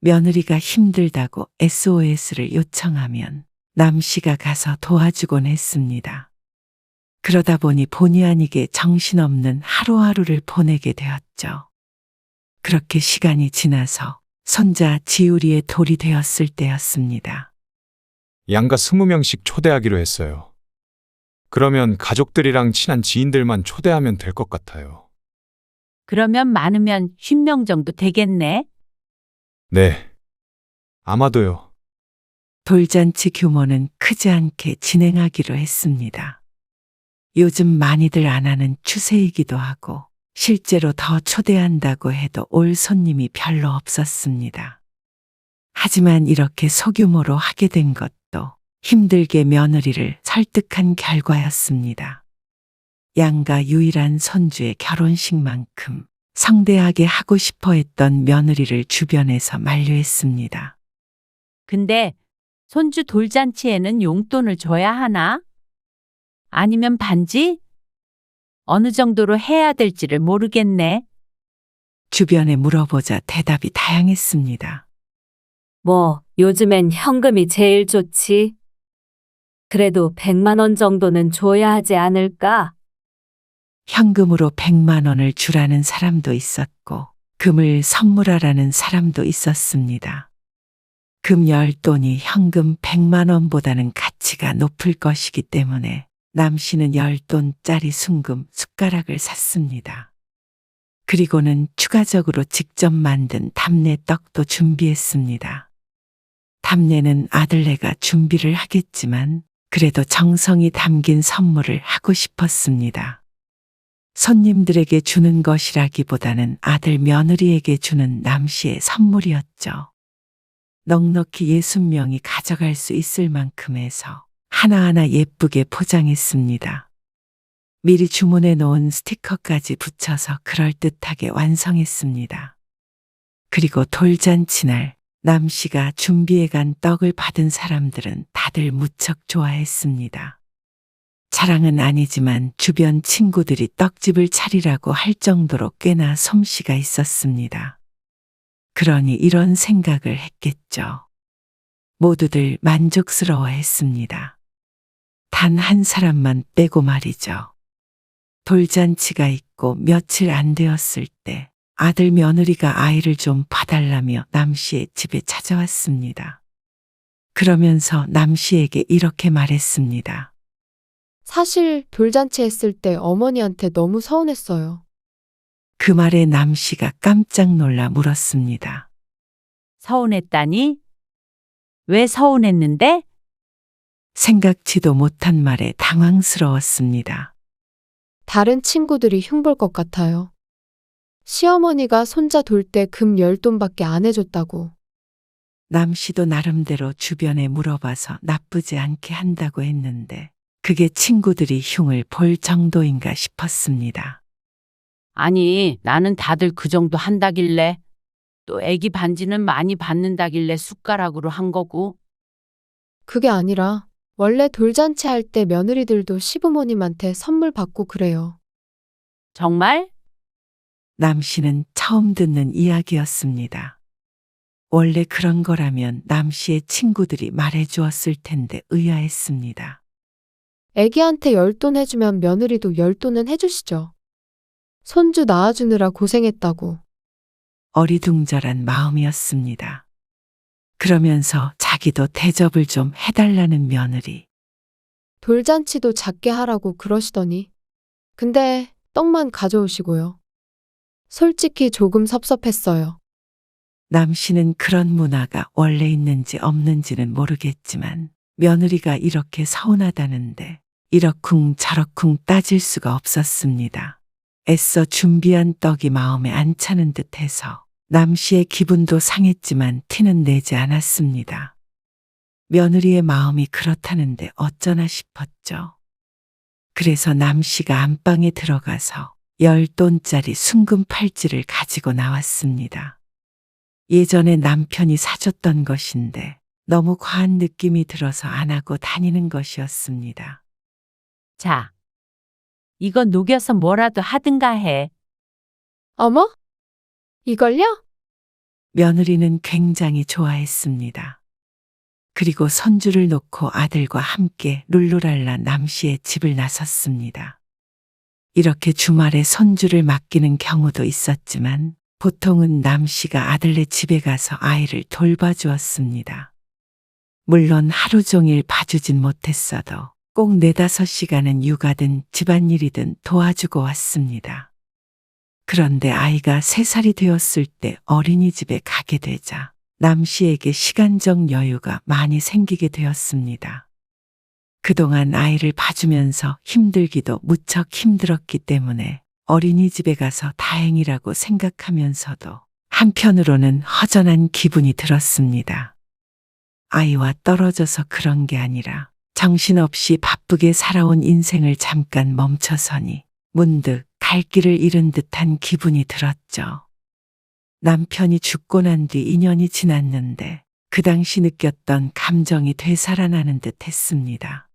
며느리가 힘들다고 SOS를 요청하면 남 씨가 가서 도와주곤 했습니다. 그러다 보니 본의 아니게 정신없는 하루하루를 보내게 되었죠. 그렇게 시간이 지나서 손자 지우리의 돌이 되었을 때였습니다. 양가 20명씩 초대하기로 했어요. 그러면 가족들이랑 친한 지인들만 초대하면 될 것 같아요. 그러면 많으면 50명 정도 되겠네. 네. 아마도요. 돌잔치 규모는 크지 않게 진행하기로 했습니다. 요즘 많이들 안 하는 추세이기도 하고 실제로 더 초대한다고 해도 올 손님이 별로 없었습니다. 하지만 이렇게 소규모로 하게 된 것도 힘들게 며느리를 설득한 결과였습니다. 양가 유일한 손주의 결혼식만큼 성대하게 하고 싶어 했던 며느리를 주변에서 만류했습니다. 근데 손주 돌잔치에는 용돈을 줘야 하나? 아니면 반지? 어느 정도로 해야 될지를 모르겠네. 주변에 물어보자 대답이 다양했습니다. 뭐, 요즘엔 현금이 제일 좋지. 그래도 100만 원 정도는 줘야 하지 않을까? 현금으로 100만 원을 주라는 사람도 있었고 금을 선물하라는 사람도 있었습니다. 금 10돈이 현금 100만 원보다는 가치가 높을 것이기 때문에 남 씨는 10돈짜리 순금 숟가락을 샀습니다. 그리고는 추가적으로 직접 만든 답례 떡도 준비했습니다. 답례는 아들네가 준비를 하겠지만 그래도 정성이 담긴 선물을 하고 싶었습니다. 손님들에게 주는 것이라기보다는 아들 며느리에게 주는 남 씨의 선물이었죠. 넉넉히 60명이 가져갈 수 있을 만큼 해서 하나하나 예쁘게 포장했습니다. 미리 주문해 놓은 스티커까지 붙여서 그럴듯하게 완성했습니다. 그리고 돌잔치날 남 씨가 준비해 간 떡을 받은 사람들은 다들 무척 좋아했습니다. 자랑은 아니지만 주변 친구들이 떡집을 차리라고 할 정도로 꽤나 솜씨가 있었습니다. 그러니 이런 생각을 했겠죠. 모두들 만족스러워 했습니다. 단 한 사람만 빼고 말이죠. 돌잔치가 있고 며칠 안 되었을 때 아들 며느리가 아이를 좀 봐달라며 남씨의 집에 찾아왔습니다. 그러면서 남씨에게 이렇게 말했습니다. 사실 돌잔치 했을 때 어머니한테 너무 서운했어요. 그 말에 남씨가 깜짝 놀라 물었습니다. 서운했다니? 왜 서운했는데? 생각지도 못한 말에 당황스러웠습니다. 다른 친구들이 흉볼 것 같아요. 시어머니가 손자 돌 때 금 10돈밖에 안 해줬다고. 남씨도 나름대로 주변에 물어봐서 나쁘지 않게 한다고 했는데 그게 친구들이 흉을 볼 정도인가 싶었습니다. 아니, 나는 다들 그 정도 한다길래 또 애기 반지는 많이 받는다길래 숟가락으로 한 거고. 그게 아니라 원래 돌잔치 할 때 며느리들도 시부모님한테 선물 받고 그래요. 정말? 남씨는 처음 듣는 이야기였습니다. 원래 그런 거라면 남씨의 친구들이 말해주었을 텐데 의아했습니다. 애기한테 10돈 해주면 며느리도 10돈은 해주시죠. 손주 낳아주느라 고생했다고. 어리둥절한 마음이었습니다. 그러면서 자기도 대접을 좀 해달라는 며느리. 돌잔치도 작게 하라고 그러시더니. 근데 떡만 가져오시고요. 솔직히 조금 섭섭했어요. 남씨는 그런 문화가 원래 있는지 없는지는 모르겠지만 며느리가 이렇게 서운하다는데 이러쿵 저러쿵 따질 수가 없었습니다. 애써 준비한 떡이 마음에 안 차는 듯해서 남씨의 기분도 상했지만 티는 내지 않았습니다. 며느리의 마음이 그렇다는데 어쩌나 싶었죠. 그래서 남씨가 안방에 들어가서 10돈짜리 순금 팔찌를 가지고 나왔습니다. 예전에 남편이 사줬던 것인데 너무 과한 느낌이 들어서 안 하고 다니는 것이었습니다. 자, 이거 녹여서 뭐라도 하든가 해. 어머? 이걸요? 며느리는 굉장히 좋아했습니다. 그리고 손주를 놓고 아들과 함께 룰루랄라 남씨의 집을 나섰습니다. 이렇게 주말에 손주를 맡기는 경우도 있었지만 보통은 남씨가 아들네 집에 가서 아이를 돌봐주었습니다. 물론 하루 종일 봐주진 못했어도 꼭 4~5시간은 육아든 집안일이든 도와주고 왔습니다. 그런데 아이가 3살이 되었을 때 어린이집에 가게 되자 남씨에게 시간적 여유가 많이 생기게 되었습니다. 그동안 아이를 봐주면서 힘들기도 무척 힘들었기 때문에 어린이집에 가서 다행이라고 생각하면서도 한편으로는 허전한 기분이 들었습니다. 아이와 떨어져서 그런 게 아니라 정신없이 바쁘게 살아온 인생을 잠깐 멈춰서니 문득 갈 길을 잃은 듯한 기분이 들었죠. 남편이 죽고 난 뒤 2년이 지났는데 그 당시 느꼈던 감정이 되살아나는 듯 했습니다.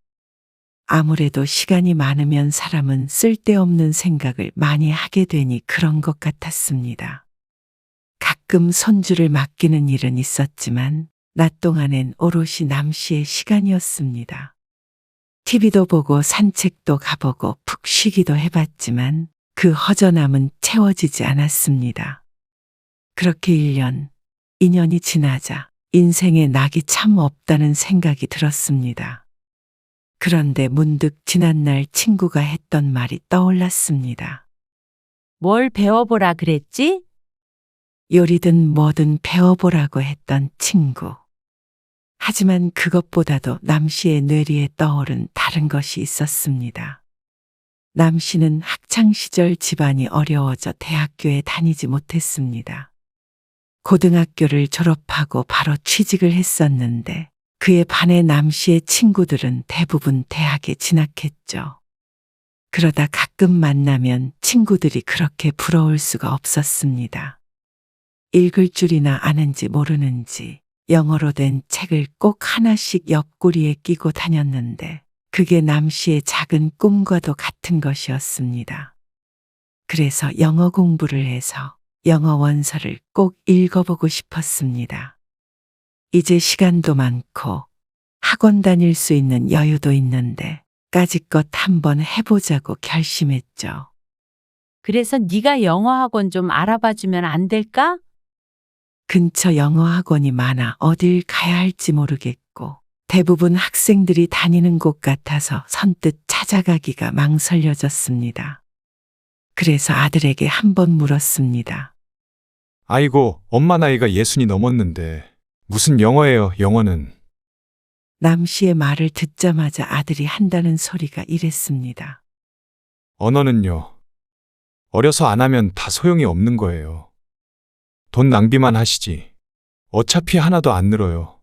아무래도 시간이 많으면 사람은 쓸데없는 생각을 많이 하게 되니 그런 것 같았습니다. 가끔 손주를 맡기는 일은 있었지만 낮 동안엔 오롯이 남씨의 시간이었습니다. TV도 보고 산책도 가보고 푹 쉬기도 해봤지만 그 허전함은 채워지지 않았습니다. 그렇게 1년, 2년이 지나자 인생에 낙이 참 없다는 생각이 들었습니다. 그런데 문득 지난날 친구가 했던 말이 떠올랐습니다. 뭘 배워보라 그랬지? 요리든 뭐든 배워보라고 했던 친구. 하지만 그것보다도 남씨의 뇌리에 떠오른 다른 것이 있었습니다. 남씨는 학창시절 집안이 어려워져 대학교에 다니지 못했습니다. 고등학교를 졸업하고 바로 취직을 했었는데 그에 반해 남씨의 친구들은 대부분 대학에 진학했죠. 그러다 가끔 만나면 친구들이 그렇게 부러울 수가 없었습니다. 읽을 줄이나 아는지 모르는지 영어로 된 책을 꼭 하나씩 옆구리에 끼고 다녔는데 그게 남 씨의 작은 꿈과도 같은 것이었습니다. 그래서 영어 공부를 해서 영어 원서를 꼭 읽어보고 싶었습니다. 이제 시간도 많고 학원 다닐 수 있는 여유도 있는데 까짓것 한번 해보자고 결심했죠. 그래서 네가 영어 학원 좀 알아봐 주면 안 될까? 근처 영어 학원이 많아 어딜 가야 할지 모르겠고 대부분 학생들이 다니는 곳 같아서 선뜻 찾아가기가 망설여졌습니다. 그래서 아들에게 한번 물었습니다. 아이고, 엄마 나이가 60이 넘었는데 무슨 영어예요, 영어는. 남 씨의 말을 듣자마자 아들이 한다는 소리가 이랬습니다. 언어는요. 어려서 안 하면 다 소용이 없는 거예요. 돈 낭비만 하시지. 어차피 하나도 안 늘어요.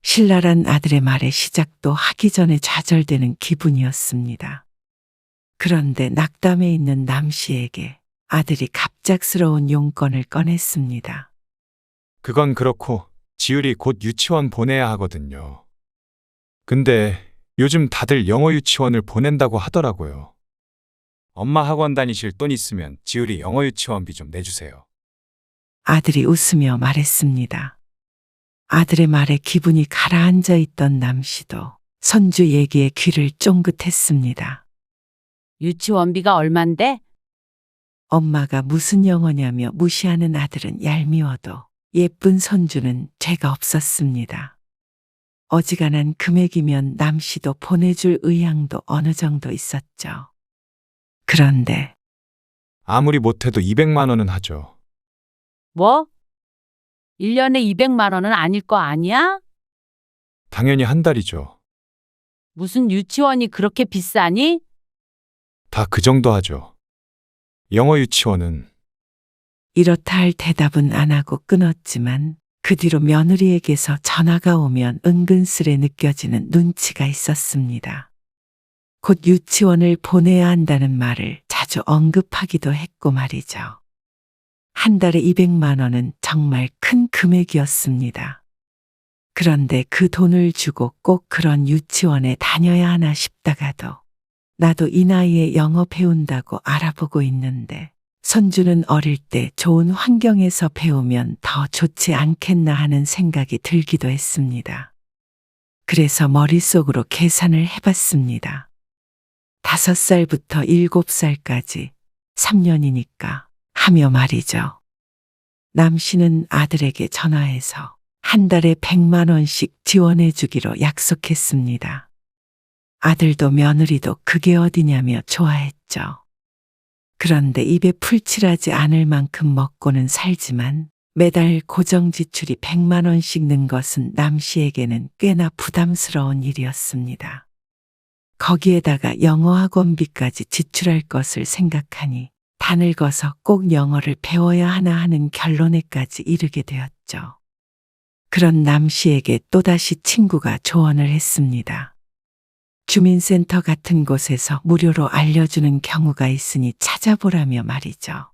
신랄한 아들의 말에 시작도 하기 전에 좌절되는 기분이었습니다. 그런데 낙담해 있는 남 씨에게 아들이 갑작스러운 용건을 꺼냈습니다. 그건 그렇고 지율이 곧 유치원 보내야 하거든요. 근데 요즘 다들 영어 유치원을 보낸다고 하더라고요. 엄마 학원 다니실 돈 있으면 지율이 영어 유치원비 좀 내주세요. 아들이 웃으며 말했습니다. 아들의 말에 기분이 가라앉아 있던 남 씨도 손주 얘기에 귀를 쫑긋했습니다. 유치원비가 얼만데? 엄마가 무슨 영어냐며 무시하는 아들은 얄미워도 예쁜 손주는 죄가 없었습니다. 어지간한 금액이면 남 씨도 보내줄 의향도 어느 정도 있었죠. 그런데 아무리 못해도 200만 원은 하죠. 뭐? 1년에 200만 원은 아닐 거 아니야? 당연히 한 달이죠. 무슨 유치원이 그렇게 비싸니? 다 그 정도 하죠. 영어 유치원은 이렇다 할 대답은 안 하고 끊었지만 그 뒤로 며느리에게서 전화가 오면 은근슬에 느껴지는 눈치가 있었습니다. 곧 유치원을 보내야 한다는 말을 자주 언급하기도 했고 말이죠. 한 달에 200만 원은 정말 큰 금액이었습니다. 그런데 그 돈을 주고 꼭 그런 유치원에 다녀야 하나 싶다가도 나도 이 나이에 영어 배운다고 알아보고 있는데 손주는 어릴 때 좋은 환경에서 배우면 더 좋지 않겠나 하는 생각이 들기도 했습니다. 그래서 머릿속으로 계산을 해봤습니다. 5살부터 7살까지 3년이니까 하며 말이죠. 남 씨는 아들에게 전화해서 한 달에 100만 원씩 지원해 주기로 약속했습니다. 아들도 며느리도 그게 어디냐며 좋아했죠. 그런데 입에 풀칠하지 않을 만큼 먹고는 살지만 매달 고정 지출이 100만 원씩 는 것은 남 씨에게는 꽤나 부담스러운 일이었습니다. 거기에다가 영어 학원비까지 지출할 것을 생각하니 다 늙어서 꼭 영어를 배워야 하나 하는 결론에까지 이르게 되었죠. 그런 남 씨에게 또다시 친구가 조언을 했습니다. 주민센터 같은 곳에서 무료로 알려주는 경우가 있으니 찾아보라며 말이죠.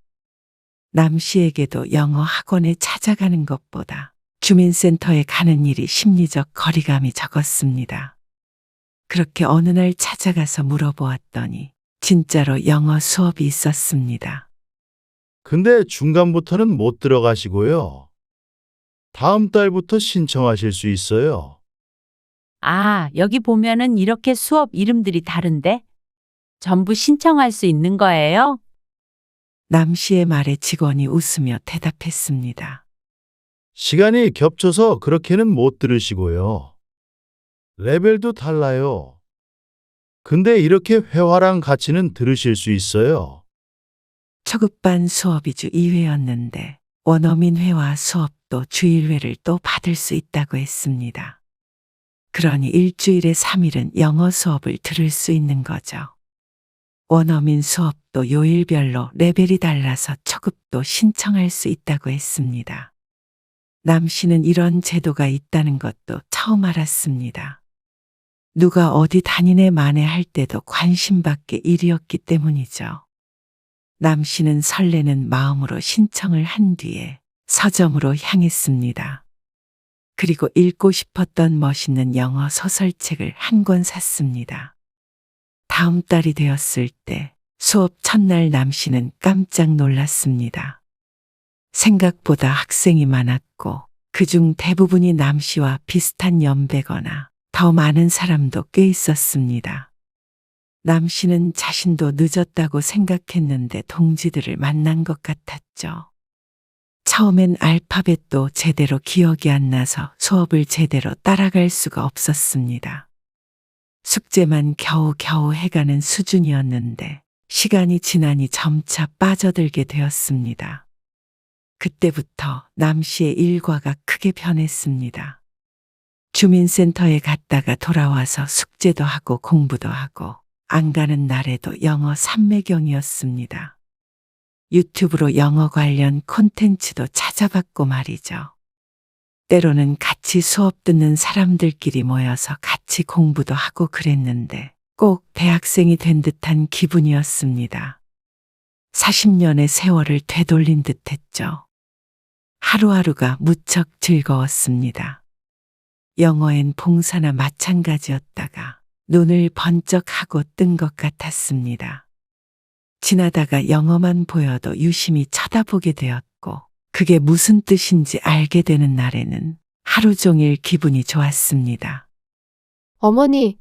남 씨에게도 영어 학원에 찾아가는 것보다 주민센터에 가는 일이 심리적 거리감이 적었습니다. 그렇게 어느 날 찾아가서 물어보았더니 진짜로 영어 수업이 있었습니다. 근데 중간부터는 못 들어가시고요. 다음 달부터 신청하실 수 있어요. 아, 여기 보면은 이렇게 수업 이름들이 다른데? 전부 신청할 수 있는 거예요? 남 씨의 말에 직원이 웃으며 대답했습니다. 시간이 겹쳐서 그렇게는 못 들으시고요. 레벨도 달라요. 근데 이렇게 회화랑 같이는 들으실 수 있어요. 초급반 수업이 주 2회였는데 원어민 회화 수업도 주 1회를 또 받을 수 있다고 했습니다. 그러니 일주일에 3일은 영어 수업을 들을 수 있는 거죠. 원어민 수업도 요일별로 레벨이 달라서 초급도 신청할 수 있다고 했습니다. 남 씨는 이런 제도가 있다는 것도 처음 알았습니다. 누가 어디 다니네 마네 할 때도 관심밖에 일이었기 때문이죠. 남 씨는 설레는 마음으로 신청을 한 뒤에 서점으로 향했습니다. 그리고 읽고 싶었던 멋있는 영어 소설책을 한 권 샀습니다. 다음 달이 되었을 때 수업 첫날 남 씨는 깜짝 놀랐습니다. 생각보다 학생이 많았고 그중 대부분이 남 씨와 비슷한 연배거나 더 많은 사람도 꽤 있었습니다. 남 씨는 자신도 늦었다고 생각했는데 동지들을 만난 것 같았죠. 처음엔 알파벳도 제대로 기억이 안 나서 수업을 제대로 따라갈 수가 없었습니다. 숙제만 겨우겨우 해가는 수준이었는데 시간이 지나니 점차 빠져들게 되었습니다. 그때부터 남 씨의 일과가 크게 변했습니다. 주민센터에 갔다가 돌아와서 숙제도 하고 공부도 하고 안 가는 날에도 영어 삼매경이었습니다. 유튜브로 영어 관련 콘텐츠도 찾아봤고 말이죠. 때로는 같이 수업 듣는 사람들끼리 모여서 같이 공부도 하고 그랬는데 꼭 대학생이 된 듯한 기분이었습니다. 40년의 세월을 되돌린 듯 했죠. 하루하루가 무척 즐거웠습니다. 영어엔 봉사나 마찬가지였다가 눈을 번쩍하고 뜬 것 같았습니다. 지나다가 영어만 보여도 유심히 쳐다보게 되었고 그게 무슨 뜻인지 알게 되는 날에는 하루 종일 기분이 좋았습니다. 어머니,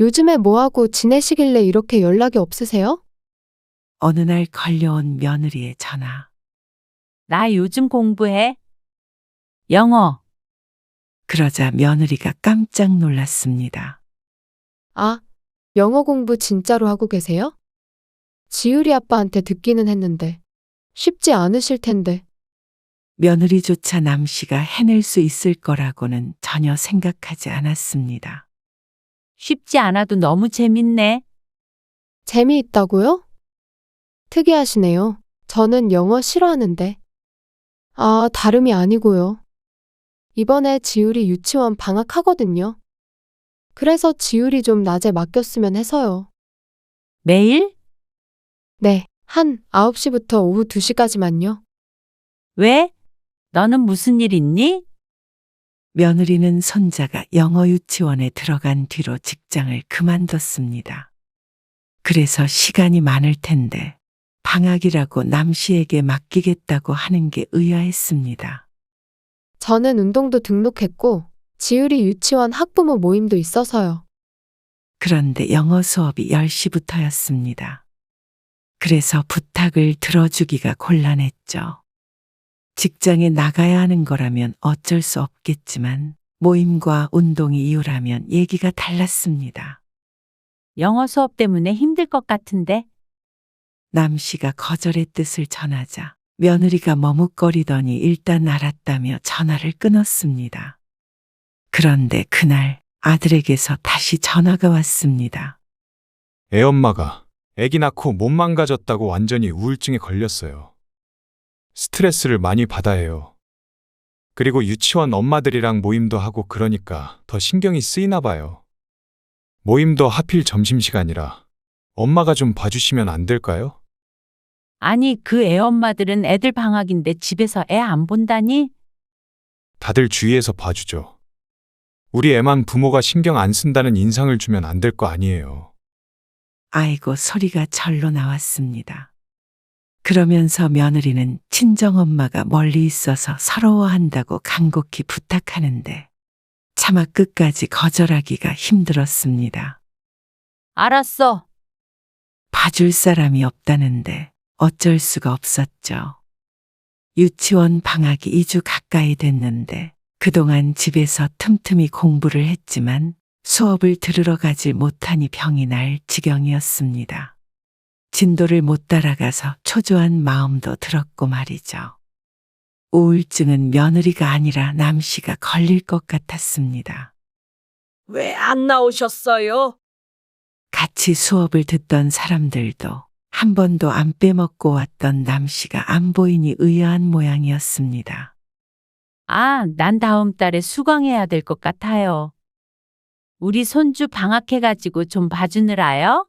요즘에 뭐하고 지내시길래 이렇게 연락이 없으세요? 어느 날 걸려온 며느리의 전화. 나 요즘 공부해. 영어. 그러자 며느리가 깜짝 놀랐습니다. 아, 영어 공부 진짜로 하고 계세요? 지율이 아빠한테 듣기는 했는데 쉽지 않으실 텐데. 며느리조차 남 씨가 해낼 수 있을 거라고는 전혀 생각하지 않았습니다. 쉽지 않아도 너무 재밌네. 재미있다고요? 특이하시네요. 저는 영어 싫어하는데. 아, 다름이 아니고요. 이번에 지율이 유치원 방학하거든요. 그래서 지율이 좀 낮에 맡겼으면 해서요. 매일? 네, 한 9시부터 오후 2시까지만요. 왜? 너는 무슨 일 있니? 며느리는 손자가 영어 유치원에 들어간 뒤로 직장을 그만뒀습니다. 그래서 시간이 많을 텐데 방학이라고 남 씨에게 맡기겠다고 하는 게 의아했습니다. 저는 운동도 등록했고 지율이 유치원 학부모 모임도 있어서요. 그런데 영어 수업이 10시부터였습니다. 그래서 부탁을 들어주기가 곤란했죠. 직장에 나가야 하는 거라면 어쩔 수 없겠지만 모임과 운동이 이유라면 얘기가 달랐습니다. 영어 수업 때문에 힘들 것 같은데. 남 씨가 거절의 뜻을 전하자 며느리가 머뭇거리더니 일단 알았다며 전화를 끊었습니다. 그런데 그날 아들에게서 다시 전화가 왔습니다. 애엄마가 애기 낳고 몸 망가졌다고 완전히 우울증에 걸렸어요. 스트레스를 많이 받아 해요. 그리고 유치원 엄마들이랑 모임도 하고 그러니까 더 신경이 쓰이나 봐요. 모임도 하필 점심시간이라 엄마가 좀 봐주시면 안 될까요? 아니, 그 애 엄마들은 애들 방학인데 집에서 애 안 본다니? 다들 주위에서 봐주죠. 우리 애만 부모가 신경 안 쓴다는 인상을 주면 안 될 거 아니에요. 아이고 소리가 절로 나왔습니다. 그러면서 며느리는 친정엄마가 멀리 있어서 서러워한다고 간곡히 부탁하는데 차마 끝까지 거절하기가 힘들었습니다. 알았어. 봐줄 사람이 없다는데 어쩔 수가 없었죠. 유치원 방학이 2주 가까이 됐는데 그동안 집에서 틈틈이 공부를 했지만 수업을 들으러 가지 못하니 병이 날 지경이었습니다. 진도를 못 따라가서 초조한 마음도 들었고 말이죠. 우울증은 며느리가 아니라 남 씨가 걸릴 것 같았습니다. 왜 안 나오셨어요? 같이 수업을 듣던 사람들도 한 번도 안 빼먹고 왔던 남 씨가 안 보이니 의아한 모양이었습니다. 아, 난 다음 달에 수강해야 될 것 같아요. 우리 손주 방학해가지고 좀 봐주느라요?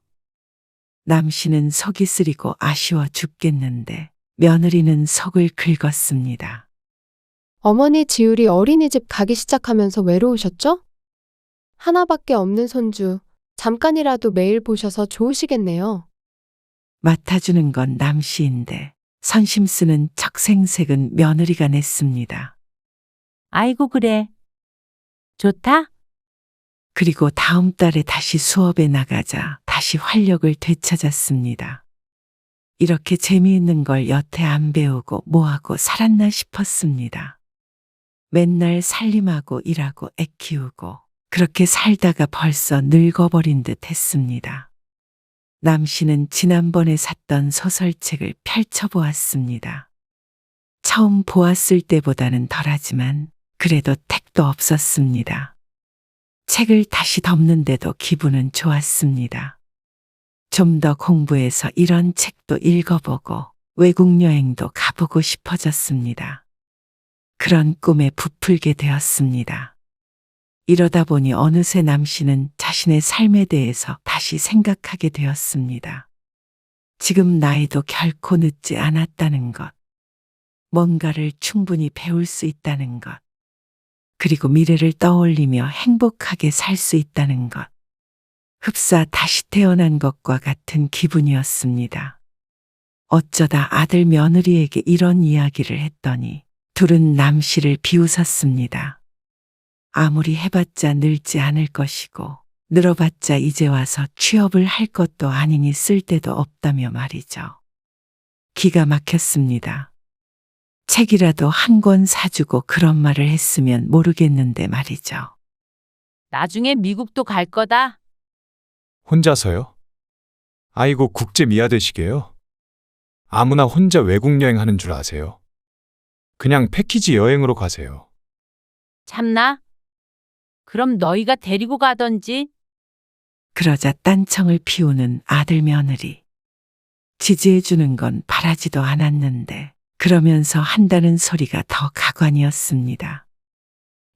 남 씨는 속이 쓰리고 아쉬워 죽겠는데 며느리는 속을 긁었습니다. 어머니 지율이 어린이집 가기 시작하면서 외로우셨죠? 하나밖에 없는 손주, 잠깐이라도 매일 보셔서 좋으시겠네요. 맡아주는 건 남씨인데 선심 쓰는 척생색은 며느리가 냈습니다. 아이고, 그래. 좋다? 그리고 다음 달에 다시 수업에 나가자 다시 활력을 되찾았습니다. 이렇게 재미있는 걸 여태 안 배우고 뭐하고 살았나 싶었습니다. 맨날 살림하고 일하고 애 키우고 그렇게 살다가 벌써 늙어버린 듯 했습니다. 남씨는 지난번에 샀던 소설책을 펼쳐보았습니다. 처음 보았을 때보다는 덜하지만 그래도 택도 없었습니다. 책을 다시 덮는데도 기분은 좋았습니다. 좀 더 공부해서 이런 책도 읽어보고 외국 여행도 가보고 싶어졌습니다. 그런 꿈에 부풀게 되었습니다. 이러다 보니 어느새 남씨는 자신의 삶에 대해서 다시 생각하게 되었습니다. 지금 나이도 결코 늦지 않았다는 것, 뭔가를 충분히 배울 수 있다는 것, 그리고 미래를 떠올리며 행복하게 살 수 있다는 것. 흡사 다시 태어난 것과 같은 기분이었습니다. 어쩌다 아들 며느리에게 이런 이야기를 했더니 둘은 남씨를 비웃었습니다. 아무리 해봤자 늙지 않을 것이고 늘어봤자 이제 와서 취업을 할 것도 아니니 쓸데도 없다며 말이죠. 기가 막혔습니다. 책이라도 한 권 사주고 그런 말을 했으면 모르겠는데 말이죠. 나중에 미국도 갈 거다. 혼자서요? 아이고, 국제 미아 되시게요? 아무나 혼자 외국 여행하는 줄 아세요? 그냥 패키지 여행으로 가세요. 참나? 그럼 너희가 데리고 가던지. 그러자 딴청을 피우는 아들 며느리. 지지해주는 건 바라지도 않았는데 그러면서 한다는 소리가 더 가관이었습니다.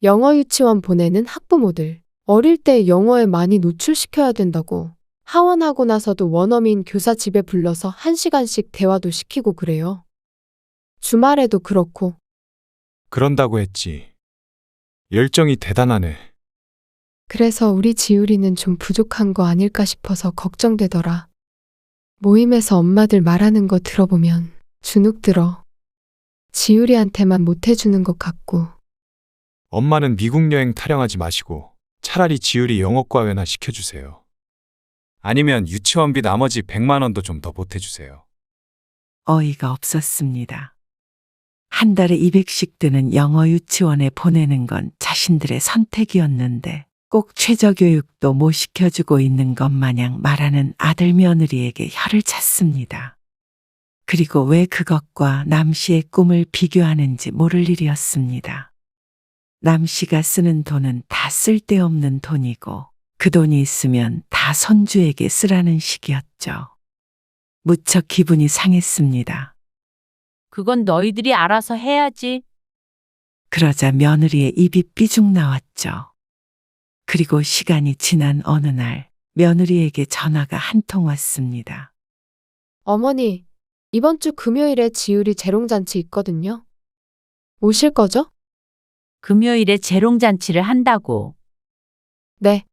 영어 유치원 보내는 학부모들. 어릴 때 영어에 많이 노출시켜야 된다고. 하원하고 나서도 원어민 교사 집에 불러서 1시간씩 대화도 시키고 그래요. 주말에도 그렇고. 그런다고 했지. 열정이 대단하네. 그래서 우리 지율이는 좀 부족한 거 아닐까 싶어서 걱정되더라. 모임에서 엄마들 말하는 거 들어보면 주눅 들어. 지율이한테만 못해주는 것 같고. 엄마는 미국 여행 타령하지 마시고 차라리 지율이 영어과외나 시켜주세요. 아니면 유치원비 나머지 100만 원도 좀 더 보태주세요. 어이가 없었습니다. 한 달에 200씩 드는 영어 유치원에 보내는 건 자신들의 선택이었는데 꼭 최저교육도 못 시켜주고 있는 것 마냥 말하는 아들 며느리에게 혀를 찼습니다. 그리고 왜 그것과 남씨의 꿈을 비교하는지 모를 일이었습니다. 남씨가 쓰는 돈은 다 쓸데없는 돈이고 그 돈이 있으면 다 손주에게 쓰라는 식이었죠. 무척 기분이 상했습니다. 그건 너희들이 알아서 해야지. 그러자 며느리의 입이 삐죽 나왔죠. 그리고 시간이 지난 어느 날 며느리에게 전화가 한 통 왔습니다. 어머니, 이번 주 금요일에 지율이 재롱잔치 있거든요. 오실 거죠? 금요일에 재롱잔치를 한다고. 네.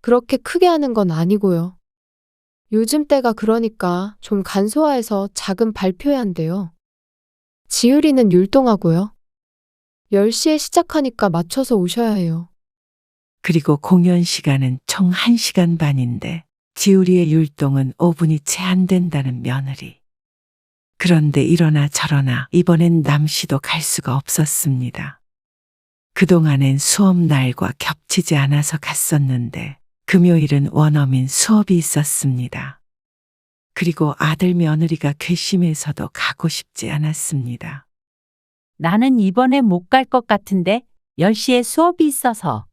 그렇게 크게 하는 건 아니고요. 요즘 때가 그러니까 좀 간소화해서 작은 발표해야 한대요. 지율이는 율동하고요. 10시에 시작하니까 맞춰서 오셔야 해요. 그리고 공연 시간은 총 1시간 반인데 지우리의 율동은 5분이 채 안 된다는 며느리. 그런데 이러나 저러나 이번엔 남씨도 갈 수가 없었습니다. 그동안엔 수업 날과 겹치지 않아서 갔었는데 금요일은 원어민 수업이 있었습니다. 그리고 아들 며느리가 괘씸해서도 가고 싶지 않았습니다. 나는 이번에 못 갈 것 같은데 10시에 수업이 있어서.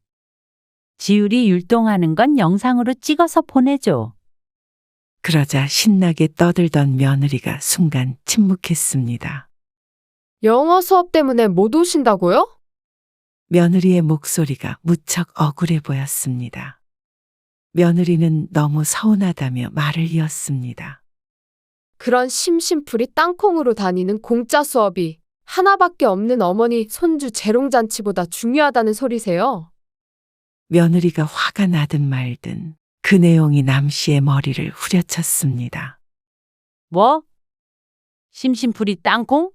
지율이 율동하는 건 영상으로 찍어서 보내줘. 그러자 신나게 떠들던 며느리가 순간 침묵했습니다. 영어 수업 때문에 못 오신다고요? 며느리의 목소리가 무척 억울해 보였습니다. 며느리는 너무 서운하다며 말을 이었습니다. 그런 심심풀이 땅콩으로 다니는 공짜 수업이 하나밖에 없는 어머니 손주 재롱잔치보다 중요하다는 소리세요? 며느리가 화가 나든 말든 그 내용이 남 씨의 머리를 후려쳤습니다. 뭐? 심심풀이 땅콩?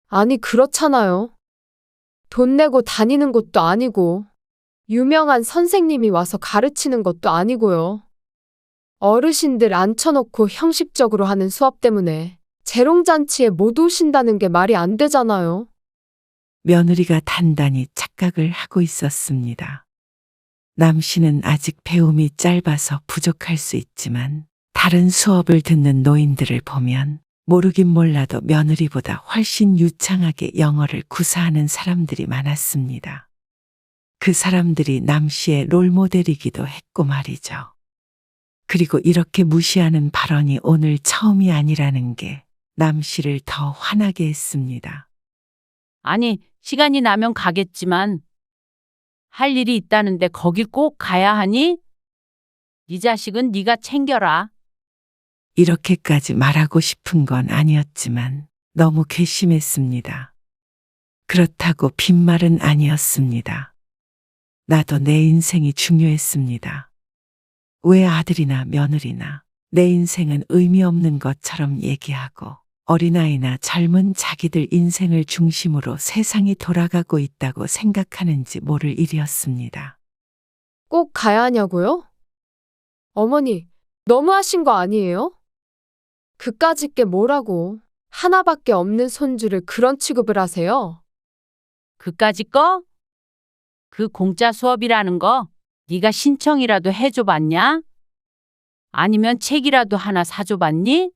아니, 그렇잖아요. 돈 내고 다니는 것도 아니고, 유명한 선생님이 와서 가르치는 것도 아니고요. 어르신들 앉혀놓고 형식적으로 하는 수업 때문에 재롱잔치에 못 오신다는 게 말이 안 되잖아요. 며느리가 단단히 착각을 하고 있었습니다. 남 씨는 아직 배움이 짧아서 부족할 수 있지만 다른 수업을 듣는 노인들을 보면 모르긴 몰라도 며느리보다 훨씬 유창하게 영어를 구사하는 사람들이 많았습니다. 그 사람들이 남 씨의 롤모델이기도 했고 말이죠. 그리고 이렇게 무시하는 발언이 오늘 처음이 아니라는 게 남 씨를 더 화나게 했습니다. 아니, 시간이 나면 가겠지만 할 일이 있다는데 거길 꼭 가야 하니? 네 자식은 네가 챙겨라. 이렇게까지 말하고 싶은 건 아니었지만 너무 괘씸했습니다. 그렇다고 빈말은 아니었습니다. 나도 내 인생이 중요했습니다. 왜 아들이나 며느리나 내 인생은 의미 없는 것처럼 얘기하고 어린아이나 젊은 자기들 인생을 중심으로 세상이 돌아가고 있다고 생각하는지 모를 일이었습니다. 꼭 가야 하냐고요? 어머니, 너무하신 거 아니에요? 그까짓 게 뭐라고 하나밖에 없는 손주를 그런 취급을 하세요? 그까짓 거? 그 공짜 수업이라는 거 네가 신청이라도 해줘봤냐? 아니면 책이라도 하나 사줘봤니?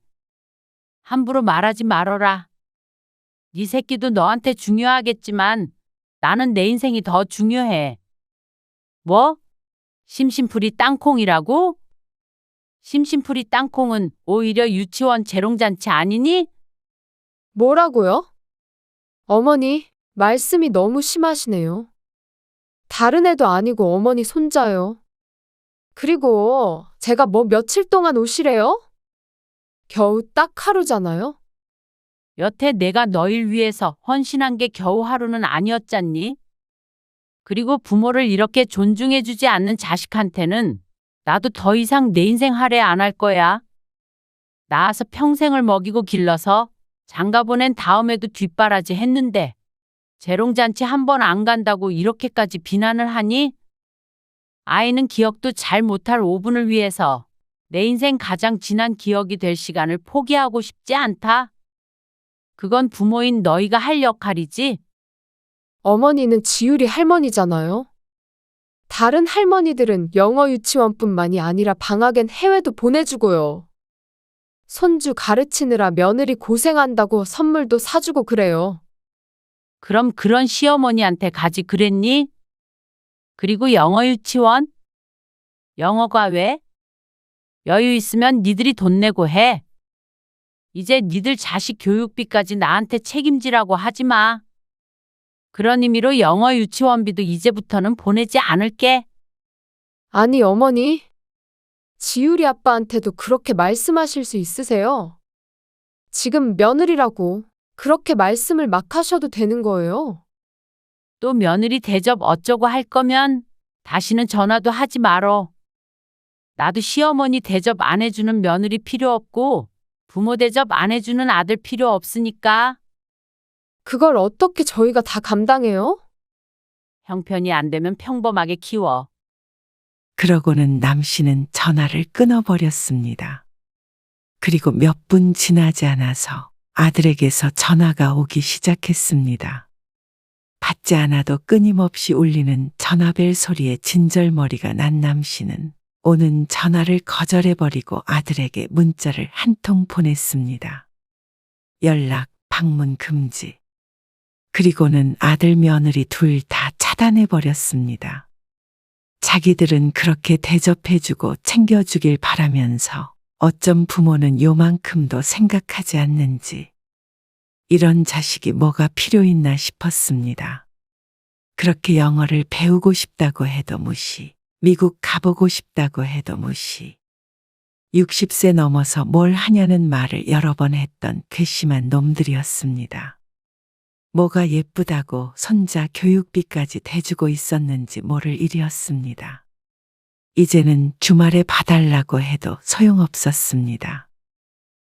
함부로 말하지 말어라. 네 새끼도 너한테 중요하겠지만 나는 내 인생이 더 중요해. 뭐? 심심풀이 땅콩이라고? 심심풀이 땅콩은 오히려 유치원 재롱잔치 아니니? 뭐라고요? 어머니, 말씀이 너무 심하시네요. 다른 애도 아니고 어머니 손자요. 그리고 제가 뭐 며칠 동안 오시래요? 겨우 딱 하루잖아요? 여태 내가 너일 위해서 헌신한 게 겨우 하루는 아니었잖니? 그리고 부모를 이렇게 존중해주지 않는 자식한테는 나도 더 이상 내 인생 할애 안 할 거야. 낳아서 평생을 먹이고 길러서 장가 보낸 다음에도 뒷바라지 했는데 재롱잔치 한 번 안 간다고 이렇게까지 비난을 하니? 아이는 기억도 잘 못할 5분을 위해서 내 인생 가장 진한 기억이 될 시간을 포기하고 싶지 않다. 그건 부모인 너희가 할 역할이지. 어머니는 지율이 할머니잖아요. 다른 할머니들은 영어 유치원뿐만이 아니라 방학엔 해외도 보내주고요. 손주 가르치느라 며느리 고생한다고 선물도 사주고 그래요. 그럼 그런 시어머니한테 가지 그랬니? 그리고 영어 유치원? 영어가 왜? 여유 있으면 니들이 돈 내고 해. 이제 니들 자식 교육비까지 나한테 책임지라고 하지 마. 그런 의미로 영어 유치원비도 이제부터는 보내지 않을게. 아니, 어머니. 지율이 아빠한테도 그렇게 말씀하실 수 있으세요? 지금 며느리라고 그렇게 말씀을 막 하셔도 되는 거예요. 또 며느리 대접 어쩌고 할 거면 다시는 전화도 하지 말어. 나도 시어머니 대접 안 해주는 며느리 필요 없고 부모 대접 안 해주는 아들 필요 없으니까. 그걸 어떻게 저희가 다 감당해요? 형편이 안 되면 평범하게 키워. 그러고는 남 씨는 전화를 끊어버렸습니다. 그리고 몇 분 지나지 않아서 아들에게서 전화가 오기 시작했습니다. 받지 않아도 끊임없이 울리는 전화벨 소리에 진절머리가 난 남 씨는 오는 전화를 거절해버리고 아들에게 문자를 한 통 보냈습니다. 연락, 방문 금지. 그리고는 아들 며느리 둘 다 차단해버렸습니다. 자기들은 그렇게 대접해주고 챙겨주길 바라면서 어쩜 부모는 요만큼도 생각하지 않는지 이런 자식이 뭐가 필요 있나 싶었습니다. 그렇게 영어를 배우고 싶다고 해도 무시, 미국 가보고 싶다고 해도 무시. 60세 넘어서 뭘 하냐는 말을 여러 번 했던 괘씸한 놈들이었습니다. 뭐가 예쁘다고 손자 교육비까지 대주고 있었는지 모를 일이었습니다. 이제는 주말에 봐달라고 해도 소용없었습니다.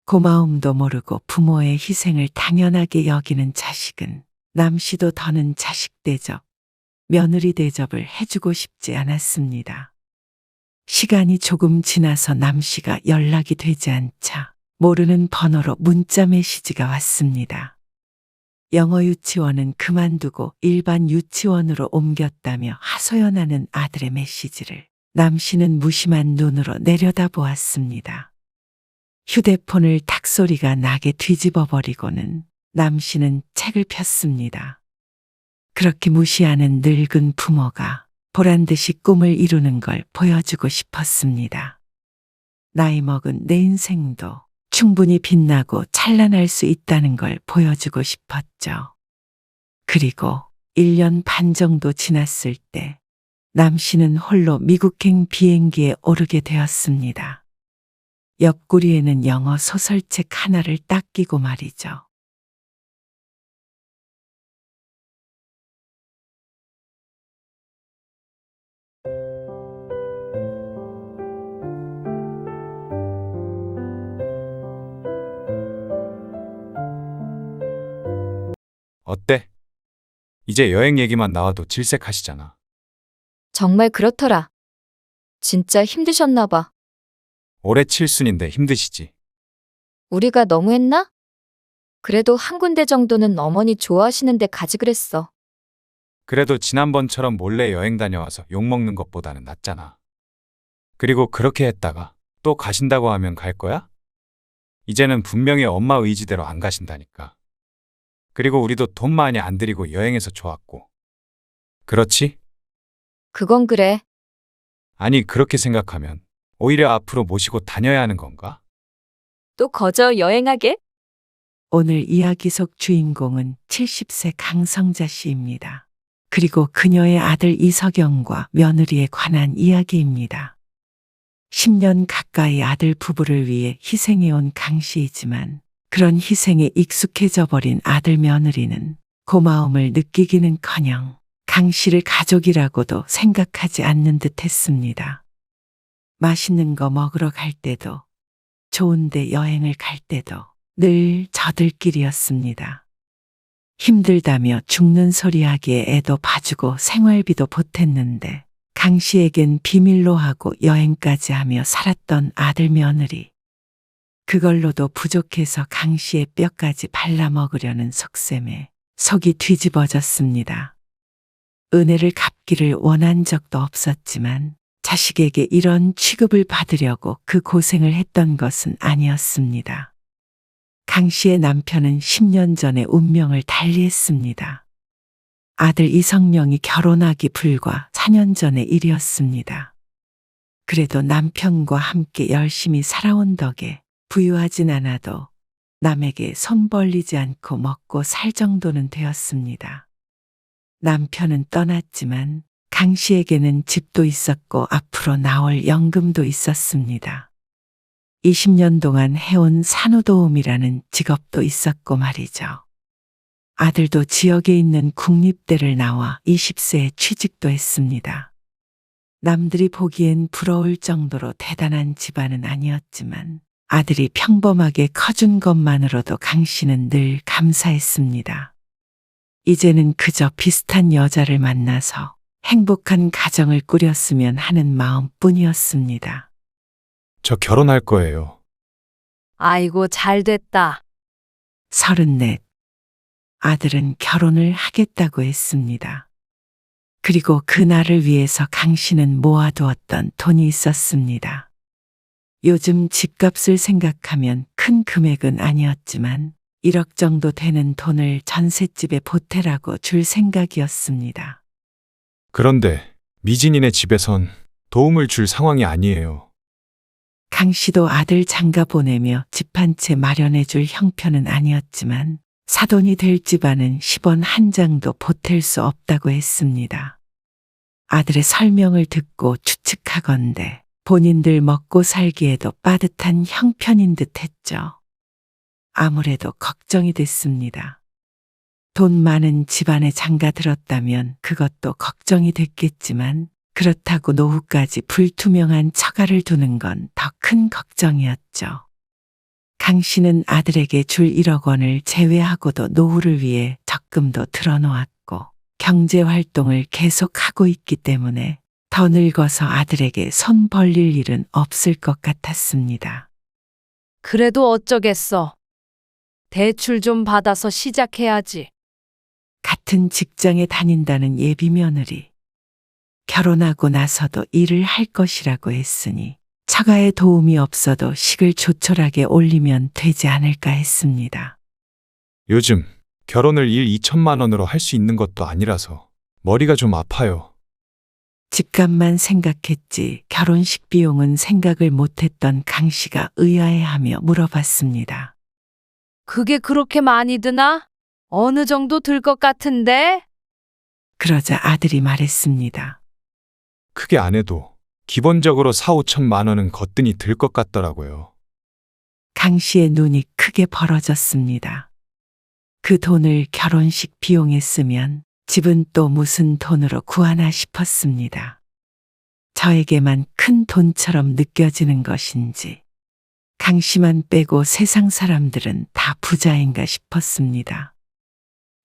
고마움도 모르고 부모의 희생을 당연하게 여기는 자식은 남씨도 더는 자식 대접, 며느리 대접을 해주고 싶지 않았습니다. 시간이 조금 지나서 남씨가 연락이 되지 않자 모르는 번호로 문자 메시지가 왔습니다. 영어 유치원은 그만두고 일반 유치원으로 옮겼다며 하소연하는 아들의 메시지를 남씨는 무심한 눈으로 내려다보았습니다. 휴대폰을 탁 소리가 나게 뒤집어 버리고는 남씨는 책을 폈습니다. 그렇게 무시하는 늙은 부모가 보란듯이 꿈을 이루는 걸 보여주고 싶었습니다. 나이 먹은 내 인생도 충분히 빛나고 찬란할 수 있다는 걸 보여주고 싶었죠. 그리고 1년 반 정도 지났을 때 남씨는 홀로 미국행 비행기에 오르게 되었습니다. 옆구리에는 영어 소설책 하나를 딱 끼고 말이죠. 어때? 이제 여행 얘기만 나와도 질색하시잖아. 정말 그렇더라. 진짜 힘드셨나 봐. 올해 7순인데 힘드시지. 우리가 너무했나? 그래도 한 군데 정도는 어머니 좋아하시는데 가지 그랬어. 그래도 지난번처럼 몰래 여행 다녀와서 욕먹는 것보다는 낫잖아. 그리고 그렇게 했다가 또 가신다고 하면 갈 거야? 이제는 분명히 엄마 의지대로 안 가신다니까. 그리고 우리도 돈 많이 안 들이고 여행해서 좋았고. 그렇지? 그건 그래. 아니, 그렇게 생각하면 오히려 앞으로 모시고 다녀야 하는 건가? 또 거저 여행하게? 오늘 이야기 속 주인공은 70세 강성자 씨입니다. 그리고 그녀의 아들 이석영과 며느리에 관한 이야기입니다. 10년 가까이 아들 부부를 위해 희생해온 강 씨이지만 그런 희생에 익숙해져 버린 아들 며느리는 고마움을 느끼기는커녕 강 씨를 가족이라고도 생각하지 않는 듯 했습니다. 맛있는 거 먹으러 갈 때도 좋은데 여행을 갈 때도 늘 저들끼리였습니다. 힘들다며 죽는 소리 하기에 애도 봐주고 생활비도 보탰는데 강 씨에겐 비밀로 하고 여행까지 하며 살았던 아들 며느리. 그걸로도 부족해서 강 씨의 뼈까지 발라먹으려는 속셈에 속이 뒤집어졌습니다. 은혜를 갚기를 원한 적도 없었지만 자식에게 이런 취급을 받으려고 그 고생을 했던 것은 아니었습니다. 강 씨의 남편은 10년 전에 운명을 달리했습니다. 아들 이성명이 결혼하기 불과 4년 전의 일이었습니다. 그래도 남편과 함께 열심히 살아온 덕에 부유하진 않아도 남에게 손 벌리지 않고 먹고 살 정도는 되었습니다. 남편은 떠났지만 강 씨에게는 집도 있었고 앞으로 나올 연금도 있었습니다. 20년 동안 해온 산후도우미라는 직업도 있었고 말이죠. 아들도 지역에 있는 국립대를 나와 20세에 취직도 했습니다. 남들이 보기엔 부러울 정도로 대단한 집안은 아니었지만 아들이 평범하게 커준 것만으로도 강 씨는 늘 감사했습니다. 이제는 그저 비슷한 여자를 만나서 행복한 가정을 꾸렸으면 하는 마음뿐이었습니다. 저 결혼할 거예요. 아이고, 잘 됐다. 34. 아들은 결혼을 하겠다고 했습니다. 그리고 그날을 위해서 강 씨는 모아두었던 돈이 있었습니다. 요즘 집값을 생각하면 큰 금액은 아니었지만 1억 정도 되는 돈을 전셋집에 보태라고 줄 생각이었습니다. 그런데 미진이네 집에선 도움을 줄 상황이 아니에요. 강 씨도 아들 장가 보내며 집 한 채 마련해 줄 형편은 아니었지만 사돈이 될 집안은 10원 한 장도 보탤 수 없다고 했습니다. 아들의 설명을 듣고 추측하건대 본인들 먹고 살기에도 빠듯한 형편인 듯 했죠. 아무래도 걱정이 됐습니다. 돈 많은 집안에 장가 들었다면 그것도 걱정이 됐겠지만 그렇다고 노후까지 불투명한 처가를 두는 건 더 큰 걱정이었죠. 강 씨는 아들에게 줄 1억 원을 제외하고도 노후를 위해 적금도 들어놓았고 경제 활동을 계속하고 있기 때문에 더 늙어서 아들에게 손 벌릴 일은 없을 것 같았습니다. 그래도 어쩌겠어. 대출 좀 받아서 시작해야지. 같은 직장에 다닌다는 예비 며느리. 결혼하고 나서도 일을 할 것이라고 했으니 처가에 도움이 없어도 식을 조촐하게 올리면 되지 않을까 했습니다. 요즘 결혼을 2천만 원으로 할 수 있는 것도 아니라서 머리가 좀 아파요. 집값만 생각했지 결혼식 비용은 생각을 못했던 강 씨가 의아해하며 물어봤습니다. 그게 그렇게 많이 드나? 어느 정도 들 것 같은데? 그러자 아들이 말했습니다. 크게 안 해도 기본적으로 4, 5천만 원은 거뜬히 들 것 같더라고요. 강 씨의 눈이 크게 벌어졌습니다. 그 돈을 결혼식 비용에 쓰면 집은 또 무슨 돈으로 구하나 싶었습니다. 저에게만 큰 돈처럼 느껴지는 것인지 강 씨만 빼고 세상 사람들은 다 부자인가 싶었습니다.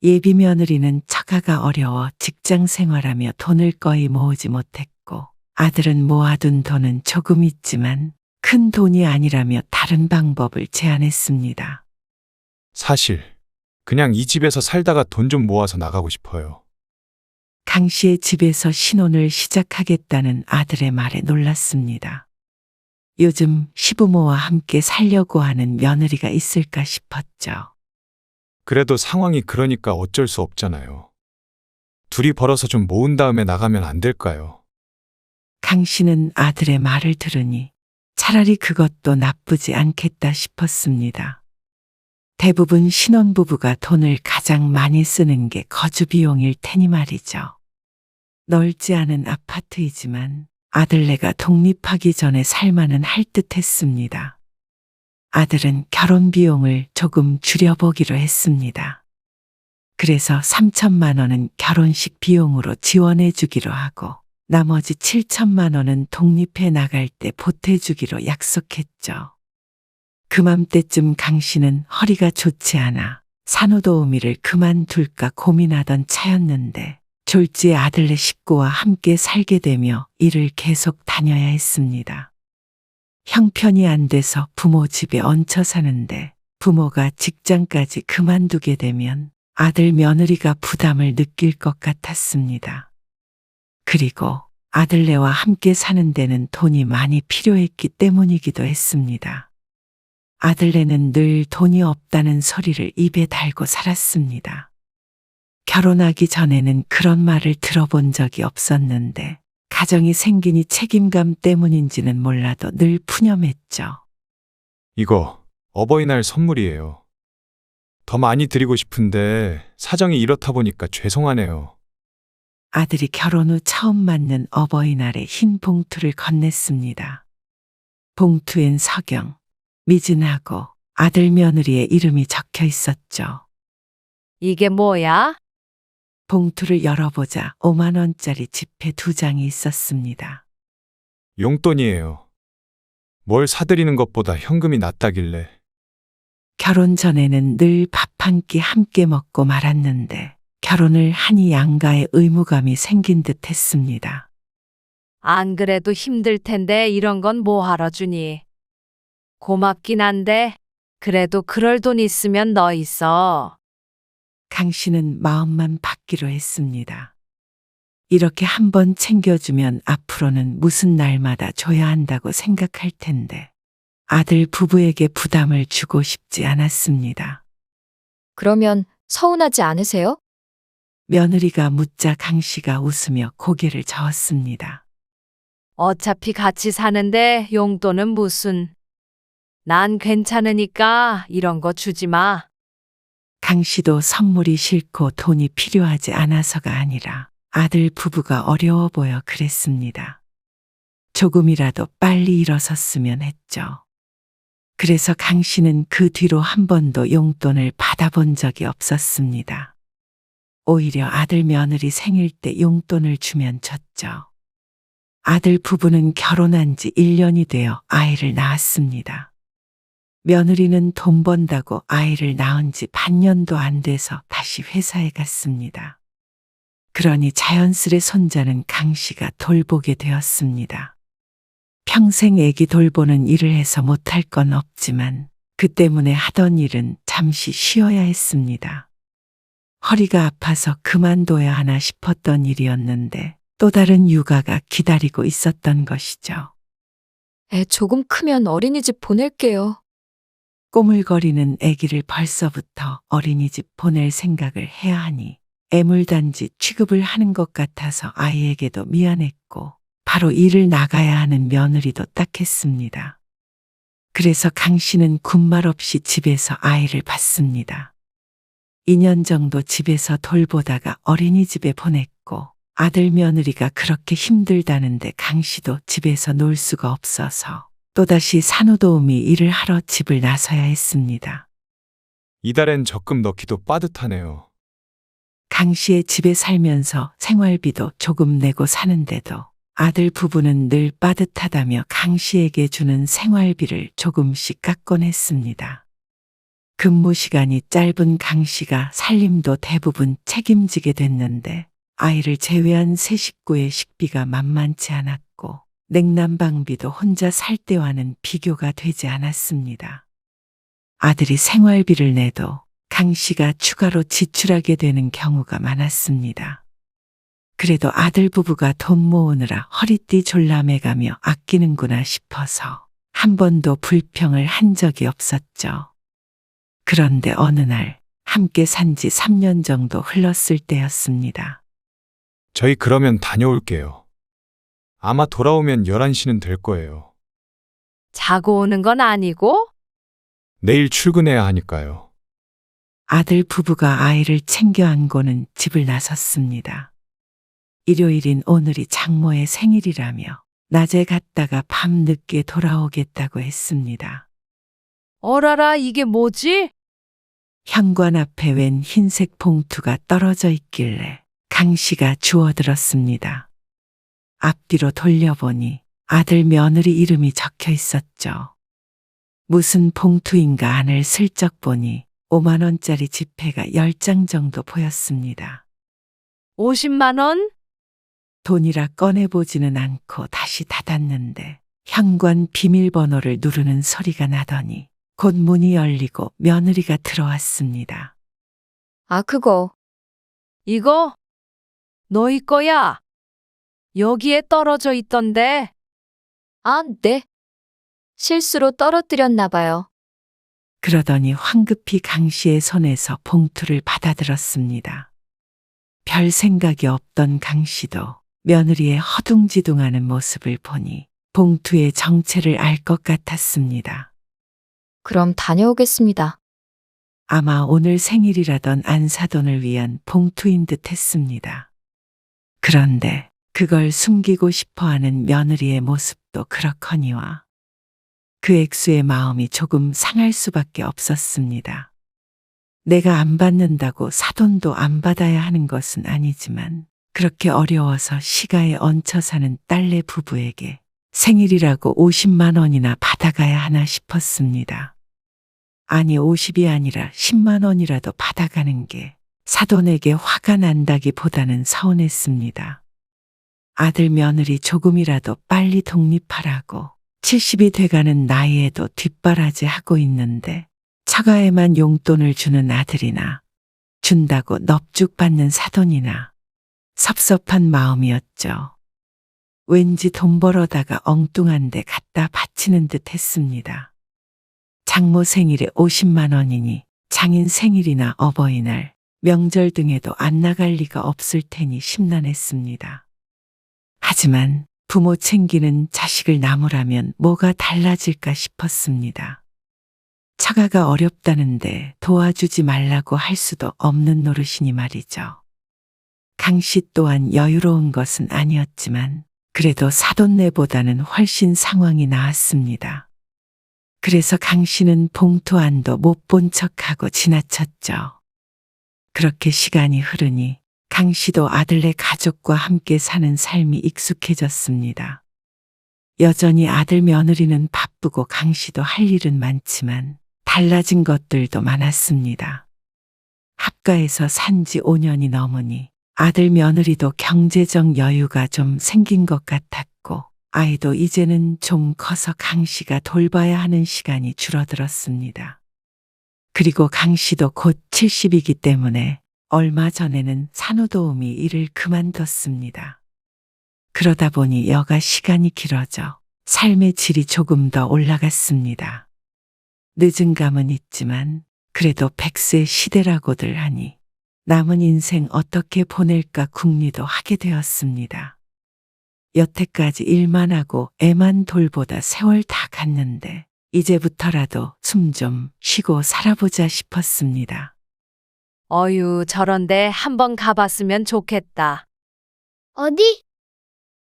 예비 며느리는 처가가 어려워 직장 생활하며 돈을 거의 모으지 못했고 아들은 모아둔 돈은 조금 있지만 큰 돈이 아니라며 다른 방법을 제안했습니다. 사실 그냥 이 집에서 살다가 돈 좀 모아서 나가고 싶어요. 강 씨의 집에서 신혼을 시작하겠다는 아들의 말에 놀랐습니다. 요즘 시부모와 함께 살려고 하는 며느리가 있을까 싶었죠. 그래도 상황이 그러니까 어쩔 수 없잖아요. 둘이 벌어서 좀 모은 다음에 나가면 안 될까요? 강 씨는 아들의 말을 들으니 차라리 그것도 나쁘지 않겠다 싶었습니다. 대부분 신혼부부가 돈을 가장 많이 쓰는 게 거주 비용일 테니 말이죠. 넓지 않은 아파트이지만 아들네가 독립하기 전에 살만은 할 듯 했습니다. 아들은 결혼 비용을 조금 줄여보기로 했습니다. 그래서 3천만 원은 결혼식 비용으로 지원해 주기로 하고 나머지 7천만 원은 독립해 나갈 때 보태주기로 약속했죠. 그맘때쯤 강 씨는 허리가 좋지 않아 산후도우미를 그만둘까 고민하던 차였는데 졸지에 아들네 식구와 함께 살게 되며 일을 계속 다녀야 했습니다. 형편이 안 돼서 부모 집에 얹혀 사는데 부모가 직장까지 그만두게 되면 아들 며느리가 부담을 느낄 것 같았습니다. 그리고 아들네와 함께 사는 데는 돈이 많이 필요했기 때문이기도 했습니다. 아들네는 늘 돈이 없다는 소리를 입에 달고 살았습니다. 결혼하기 전에는 그런 말을 들어본 적이 없었는데 가정이 생기니 책임감 때문인지는 몰라도 늘 푸념했죠. 이거 어버이날 선물이에요. 더 많이 드리고 싶은데 사정이 이렇다 보니까 죄송하네요. 아들이 결혼 후 처음 맞는 어버이날에 흰 봉투를 건넸습니다. 봉투엔 서경, 미진하고 아들 며느리의 이름이 적혀 있었죠. 이게 뭐야? 봉투를 열어보자 5만 원짜리 지폐 2장이 있었습니다. 용돈이에요. 뭘 사드리는 것보다 현금이 낫다길래. 결혼 전에는 늘 밥 한 끼 함께 먹고 말았는데 결혼을 하니 양가의 의무감이 생긴 듯 했습니다. 안 그래도 힘들 텐데 이런 건 뭐 하러 주니? 고맙긴 한데 그래도 그럴 돈 있으면 너 있어. 강 씨는 마음만 받기로 했습니다. 이렇게 한 번 챙겨주면 앞으로는 무슨 날마다 줘야 한다고 생각할 텐데 아들 부부에게 부담을 주고 싶지 않았습니다. 그러면 서운하지 않으세요? 며느리가 묻자 강 씨가 웃으며 고개를 저었습니다. 어차피 같이 사는데 용돈은 무슨. 난 괜찮으니까 이런 거 주지 마. 강 씨도 선물이 싫고 돈이 필요하지 않아서가 아니라 아들 부부가 어려워 보여 그랬습니다. 조금이라도 빨리 일어섰으면 했죠. 그래서 강 씨는 그 뒤로 한 번도 용돈을 받아본 적이 없었습니다. 오히려 아들 며느리 생일 때 용돈을 주면 줬죠. 아들 부부는 결혼한 지 1년이 되어 아이를 낳았습니다. 며느리는 돈 번다고 아이를 낳은 지 반년도 안 돼서 다시 회사에 갔습니다. 그러니 자연스레 손자는 강 씨가 돌보게 되었습니다. 평생 애기 돌보는 일을 해서 못할 건 없지만 그 때문에 하던 일은 잠시 쉬어야 했습니다. 허리가 아파서 그만둬야 하나 싶었던 일이었는데 또 다른 육아가 기다리고 있었던 것이죠. 애 조금 크면 어린이집 보낼게요. 꼬물거리는 아기를 벌써부터 어린이집 보낼 생각을 해야 하니 애물단지 취급을 하는 것 같아서 아이에게도 미안했고 바로 일을 나가야 하는 며느리도 딱했습니다. 그래서 강 씨는 군말 없이 집에서 아이를 봤습니다. 2년 정도 집에서 돌보다가 어린이집에 보냈고 아들 며느리가 그렇게 힘들다는데 강 씨도 집에서 놀 수가 없어서 또다시 산후도우미 일을 하러 집을 나서야 했습니다. 이달엔 적금 넣기도 빠듯하네요. 강 씨의 집에 살면서 생활비도 조금 내고 사는데도 아들 부부는 늘 빠듯하다며 강 씨에게 주는 생활비를 조금씩 깎곤 했습니다. 근무 시간이 짧은 강 씨가 살림도 대부분 책임지게 됐는데 아이를 제외한 세 식구의 식비가 만만치 않았고 냉난방비도 혼자 살 때와는 비교가 되지 않았습니다. 아들이 생활비를 내도 강 씨가 추가로 지출하게 되는 경우가 많았습니다. 그래도 아들 부부가 돈 모으느라 허리띠 졸라매가며 아끼는구나 싶어서 한 번도 불평을 한 적이 없었죠. 그런데 어느 날 함께 산 지 3년 정도 흘렀을 때였습니다. 저희 그러면 다녀올게요. 아마 돌아오면 11시는 될 거예요. 자고 오는 건 아니고? 내일 출근해야 하니까요. 아들 부부가 아이를 챙겨 안고는 집을 나섰습니다. 일요일인 오늘이 장모의 생일이라며 낮에 갔다가 밤 늦게 돌아오겠다고 했습니다. 어라라, 이게 뭐지? 현관 앞에 웬 흰색 봉투가 떨어져 있길래 강 씨가 주워들었습니다. 앞뒤로 돌려보니 아들 며느리 이름이 적혀 있었죠. 무슨 봉투인가 안을 슬쩍 보니 5만 원짜리 지폐가 10장 정도 보였습니다. 50만 원? 돈이라 꺼내보지는 않고 다시 닫았는데 현관 비밀번호를 누르는 소리가 나더니 곧 문이 열리고 며느리가 들어왔습니다. 아, 그거. 이거? 너희 거야? 여기에 떨어져 있던데. 아, 네. 실수로 떨어뜨렸나 봐요. 그러더니 황급히 강 씨의 손에서 봉투를 받아들었습니다. 별 생각이 없던 강 씨도 며느리의 허둥지둥하는 모습을 보니 봉투의 정체를 알 것 같았습니다. 그럼 다녀오겠습니다. 아마 오늘 생일이라던 안사돈을 위한 봉투인 듯 했습니다. 그런데 그걸 숨기고 싶어하는 며느리의 모습도 그렇거니와 그 액수의 마음이 조금 상할 수밖에 없었습니다. 내가 안 받는다고 사돈도 안 받아야 하는 것은 아니지만 그렇게 어려워서 시가에 얹혀 사는 딸내 부부에게 생일이라고 50만 원이나 받아가야 하나 싶었습니다. 아니 50이 아니라 10만 원이라도 받아가는 게 사돈에게 화가 난다기보다는 서운했습니다. 아들 며느리 조금이라도 빨리 독립하라고 70이 돼가는 나이에도 뒷바라지하고 있는데 처가에만 용돈을 주는 아들이나 준다고 넙죽 받는 사돈이나 섭섭한 마음이었죠. 왠지 돈 벌어다가 엉뚱한 데 갖다 바치는 듯 했습니다. 장모 생일에 50만 원이니 장인 생일이나 어버이날, 명절 등에도 안 나갈 리가 없을 테니 심란했습니다. 하지만 부모 챙기는 자식을 나무라면 뭐가 달라질까 싶었습니다. 처가가 어렵다는데 도와주지 말라고 할 수도 없는 노릇이니 말이죠. 강 씨 또한 여유로운 것은 아니었지만 그래도 사돈네보다는 훨씬 상황이 나았습니다. 그래서 강 씨는 봉투 안도 못 본 척하고 지나쳤죠. 그렇게 시간이 흐르니 강 씨도 아들네 가족과 함께 사는 삶이 익숙해졌습니다. 여전히 아들 며느리는 바쁘고 강 씨도 할 일은 많지만 달라진 것들도 많았습니다. 합가해서 산 지 5년이 넘으니 아들 며느리도 경제적 여유가 좀 생긴 것 같았고 아이도 이제는 좀 커서 강 씨가 돌봐야 하는 시간이 줄어들었습니다. 그리고 강 씨도 곧 70이기 때문에 얼마 전에는 산후도우미 일을 그만뒀습니다. 그러다 보니 여가 시간이 길어져 삶의 질이 조금 더 올라갔습니다. 늦은 감은 있지만 그래도 100세 시대라고들 하니 남은 인생 어떻게 보낼까 궁리도 하게 되었습니다. 여태까지 일만 하고 애만 돌보다 세월 다 갔는데 이제부터라도 숨 좀 쉬고 살아보자 싶었습니다. 어유, 저런데 한번 가봤으면 좋겠다. 어디?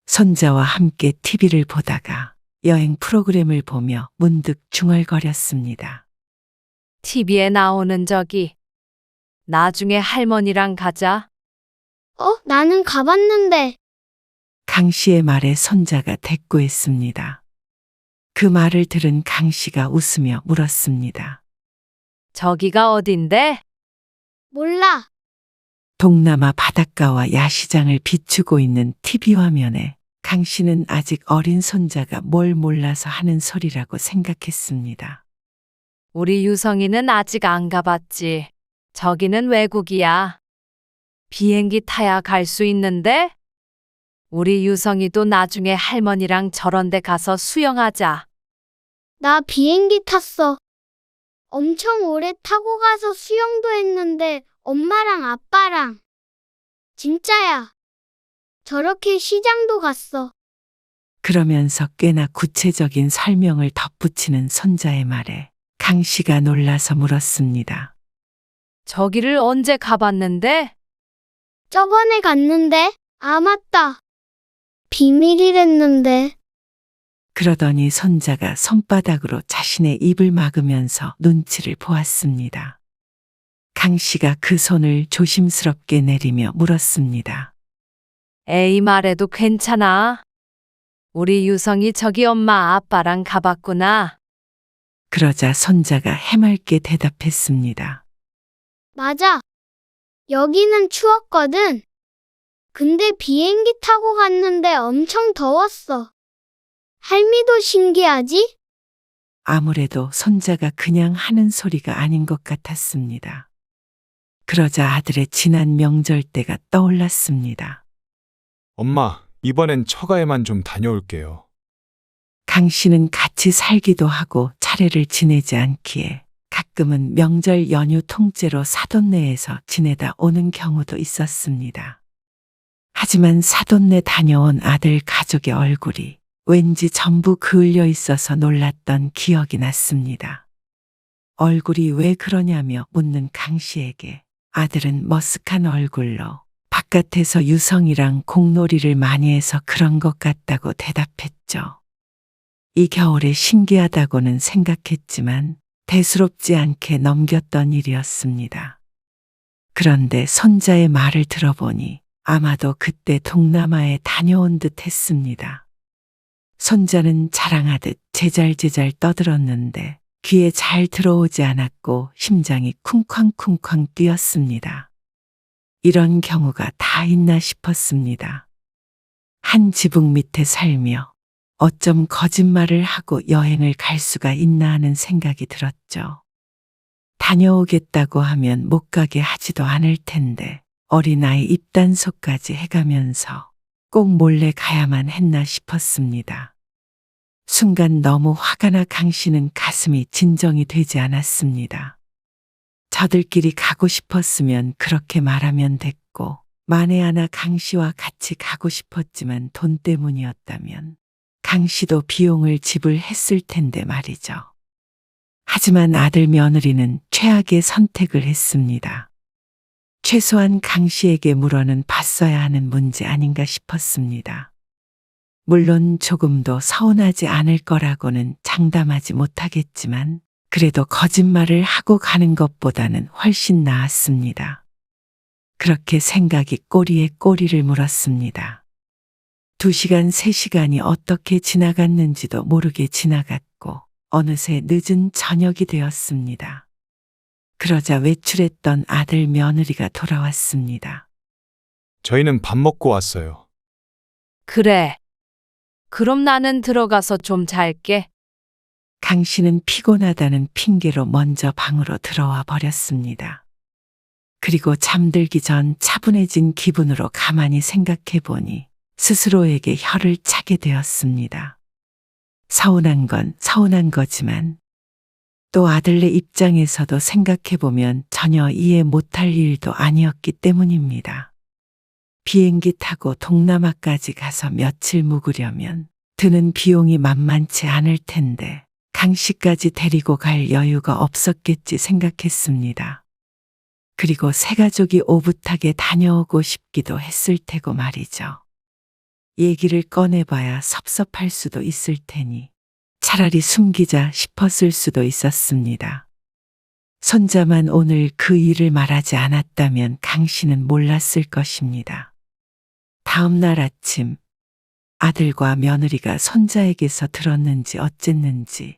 손자와 함께 TV를 보다가 여행 프로그램을 보며 문득 중얼거렸습니다. TV에 나오는 저기. 나중에 할머니랑 가자. 나는 가봤는데. 강 씨의 말에 손자가 대꾸했습니다. 그 말을 들은 강 씨가 웃으며 물었습니다. 저기가 어딘데? 몰라. 동남아 바닷가와 야시장을 비추고 있는 TV 화면에 강 씨는 아직 어린 손자가 뭘 몰라서 하는 소리라고 생각했습니다. 우리 유성이는 아직 안 가봤지. 저기는 외국이야. 비행기 타야 갈 수 있는데? 우리 유성이도 나중에 할머니랑 저런 데 가서 수영하자. 나 비행기 탔어. 엄청 오래 타고 가서 수영도 했는데 엄마랑 아빠랑. 진짜야. 저렇게 시장도 갔어. 그러면서 꽤나 구체적인 설명을 덧붙이는 손자의 말에 강 씨가 놀라서 물었습니다. 저기를 언제 가봤는데? 저번에 갔는데? 아, 맞다. 비밀이랬는데. 그러더니 손자가 손바닥으로 자신의 입을 막으면서 눈치를 보았습니다. 강 씨가 그 손을 조심스럽게 내리며 물었습니다. 에이, 말해도 괜찮아. 우리 유성이 저기 엄마 아빠랑 가봤구나. 그러자 손자가 해맑게 대답했습니다. 맞아. 여기는 추웠거든. 근데 비행기 타고 갔는데 엄청 더웠어. 할미도 신기하지? 아무래도 손자가 그냥 하는 소리가 아닌 것 같았습니다. 그러자 아들의 지난 명절 때가 떠올랐습니다. 엄마, 이번엔 처가에만 좀 다녀올게요. 강 씨는 같이 살기도 하고 차례를 지내지 않기에 가끔은 명절 연휴 통째로 사돈네에서 지내다 오는 경우도 있었습니다. 하지만 사돈네 다녀온 아들 가족의 얼굴이 왠지 전부 그을려 있어서 놀랐던 기억이 났습니다. 얼굴이 왜 그러냐며 묻는 강 씨에게 아들은 머쓱한 얼굴로 바깥에서 유성이랑 공놀이를 많이 해서 그런 것 같다고 대답했죠. 이 겨울에 신기하다고는 생각했지만 대수롭지 않게 넘겼던 일이었습니다. 그런데 손자의 말을 들어보니 아마도 그때 동남아에 다녀온 듯 했습니다. 손자는 자랑하듯 제잘제잘 떠들었는데 귀에 잘 들어오지 않았고 심장이 쿵쾅쿵쾅 뛰었습니다. 이런 경우가 다 있나 싶었습니다. 한 지붕 밑에 살며 어쩜 거짓말을 하고 여행을 갈 수가 있나 하는 생각이 들었죠. 다녀오겠다고 하면 못 가게 하지도 않을 텐데 어린아이 입단속까지 해가면서 꼭 몰래 가야만 했나 싶었습니다. 순간 너무 화가 나 강 씨는 가슴이 진정이 되지 않았습니다. 저들끼리 가고 싶었으면 그렇게 말하면 됐고 만에 하나 강 씨와 같이 가고 싶었지만 돈 때문이었다면 강 씨도 비용을 지불했을 텐데 말이죠. 하지만 아들 며느리는 최악의 선택을 했습니다. 최소한 강 씨에게 물어는 봤어야 하는 문제 아닌가 싶었습니다. 물론 조금도 서운하지 않을 거라고는 장담하지 못하겠지만 그래도 거짓말을 하고 가는 것보다는 훨씬 나았습니다. 그렇게 생각이 꼬리에 꼬리를 물었습니다. 2시간, 3시간이 어떻게 지나갔는지도 모르게 지나갔고 어느새 늦은 저녁이 되었습니다. 그러자 외출했던 아들 며느리가 돌아왔습니다. 저희는 밥 먹고 왔어요. 그래. 그럼 나는 들어가서 좀 잘게. 강 씨는 피곤하다는 핑계로 먼저 방으로 들어와 버렸습니다. 그리고 잠들기 전 차분해진 기분으로 가만히 생각해 보니 스스로에게 혀를 차게 되었습니다. 서운한 건 서운한 거지만 또 아들네 입장에서도 생각해 보면 전혀 이해 못할 일도 아니었기 때문입니다. 비행기 타고 동남아까지 가서 며칠 묵으려면 드는 비용이 만만치 않을 텐데 강 씨까지 데리고 갈 여유가 없었겠지 생각했습니다. 그리고 새 가족이 오붓하게 다녀오고 싶기도 했을 테고 말이죠. 얘기를 꺼내봐야 섭섭할 수도 있을 테니 차라리 숨기자 싶었을 수도 있었습니다. 손자만 오늘 그 일을 말하지 않았다면 강 씨는 몰랐을 것입니다. 다음 날 아침 아들과 며느리가 손자에게서 들었는지 어쨌는지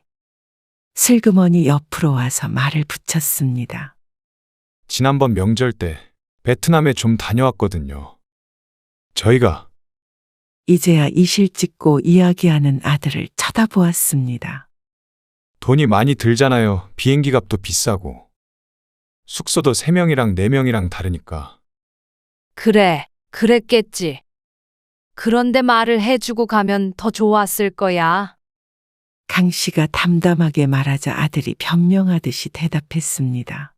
슬그머니 옆으로 와서 말을 붙였습니다. 지난번 명절 때 베트남에 좀 다녀왔거든요. 저희가 이제야 이실 찍고 이야기하는 아들을 쳐다보았습니다. 돈이 많이 들잖아요. 비행기 값도 비싸고. 숙소도 3명이랑 4명이랑 다르니까. 그래, 그랬겠지. 그런데 말을 해주고 가면 더 좋았을 거야. 강 씨가 담담하게 말하자 아들이 변명하듯이 대답했습니다.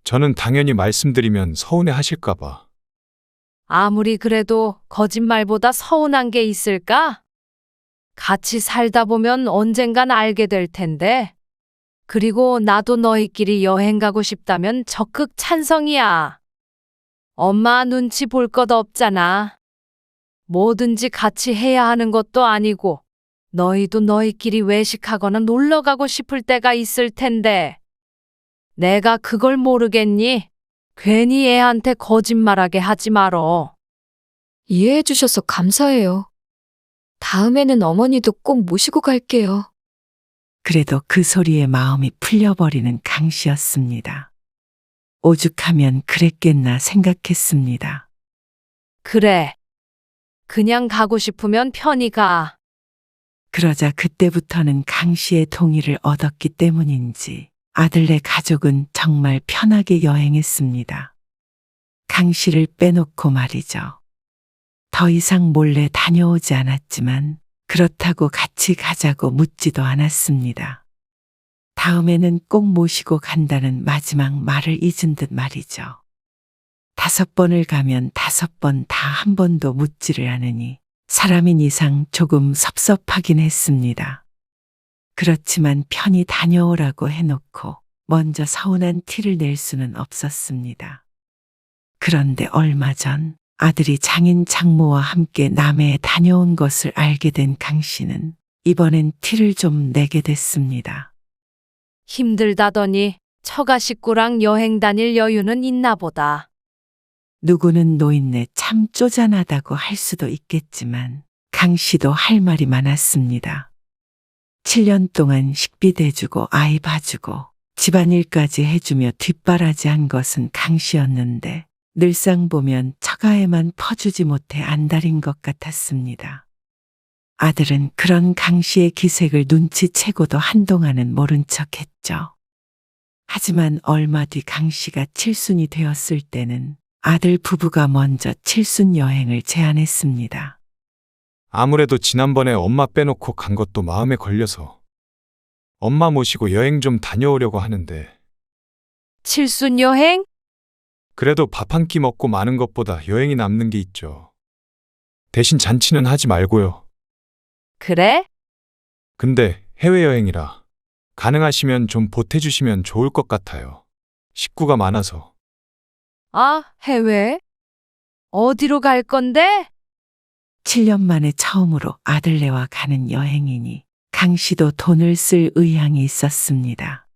저는 당연히 말씀드리면 서운해 하실까봐. 아무리 그래도 거짓말보다 서운한 게 있을까? 같이 살다 보면 언젠간 알게 될 텐데. 그리고 나도 너희끼리 여행 가고 싶다면 적극 찬성이야. 엄마 눈치 볼 것 없잖아. 뭐든지 같이 해야 하는 것도 아니고, 너희도 너희끼리 외식하거나 놀러 가고 싶을 때가 있을 텐데. 내가 그걸 모르겠니? 괜히 애한테 거짓말하게 하지 말어. 이해해 주셔서 감사해요. 다음에는 어머니도 꼭 모시고 갈게요. 그래도 그 소리에 마음이 풀려버리는 강 씨였습니다. 오죽하면 그랬겠나 생각했습니다. 그래. 그냥 가고 싶으면 편히 가. 그러자 그때부터는 강 씨의 동의를 얻었기 때문인지 아들네 가족은 정말 편하게 여행했습니다. 강 씨를 빼놓고 말이죠. 더 이상 몰래 다녀오지 않았지만 그렇다고 같이 가자고 묻지도 않았습니다. 다음에는 꼭 모시고 간다는 마지막 말을 잊은 듯 말이죠. 5번을 가면 5번 다 한 번도 묻지를 않으니 사람인 이상 조금 섭섭하긴 했습니다. 그렇지만 편히 다녀오라고 해놓고 먼저 서운한 티를 낼 수는 없었습니다. 그런데 얼마 전 아들이 장인 장모와 함께 남해에 다녀온 것을 알게 된 강 씨는 이번엔 티를 좀 내게 됐습니다. 힘들다더니 처가 식구랑 여행 다닐 여유는 있나 보다. 누구는 노인네 참 쪼잔하다고 할 수도 있겠지만 강 씨도 할 말이 많았습니다. 7년 동안 식비 대주고 아이 봐주고 집안일까지 해주며 뒷바라지한 것은 강 씨였는데 늘상 보면 처가에만 퍼주지 못해 안달인 것 같았습니다. 아들은 그런 강 씨의 기색을 눈치채고도 한동안은 모른 척했죠. 하지만 얼마 뒤 강 씨가 칠순이 되었을 때는 아들 부부가 먼저 칠순 여행을 제안했습니다. 아무래도 지난번에 엄마 빼놓고 간 것도 마음에 걸려서 엄마 모시고 여행 좀 다녀오려고 하는데 칠순 여행? 그래도 밥 한 끼 먹고 마는 것보다 여행이 남는 게 있죠. 대신 잔치는 하지 말고요. 그래? 근데 해외여행이라 가능하시면 좀 보태주시면 좋을 것 같아요. 식구가 많아서. 아, 해외? 어디로 갈 건데? 7년 만에 처음으로 아들네와 가는 여행이니 강 씨도 돈을 쓸 의향이 있었습니다.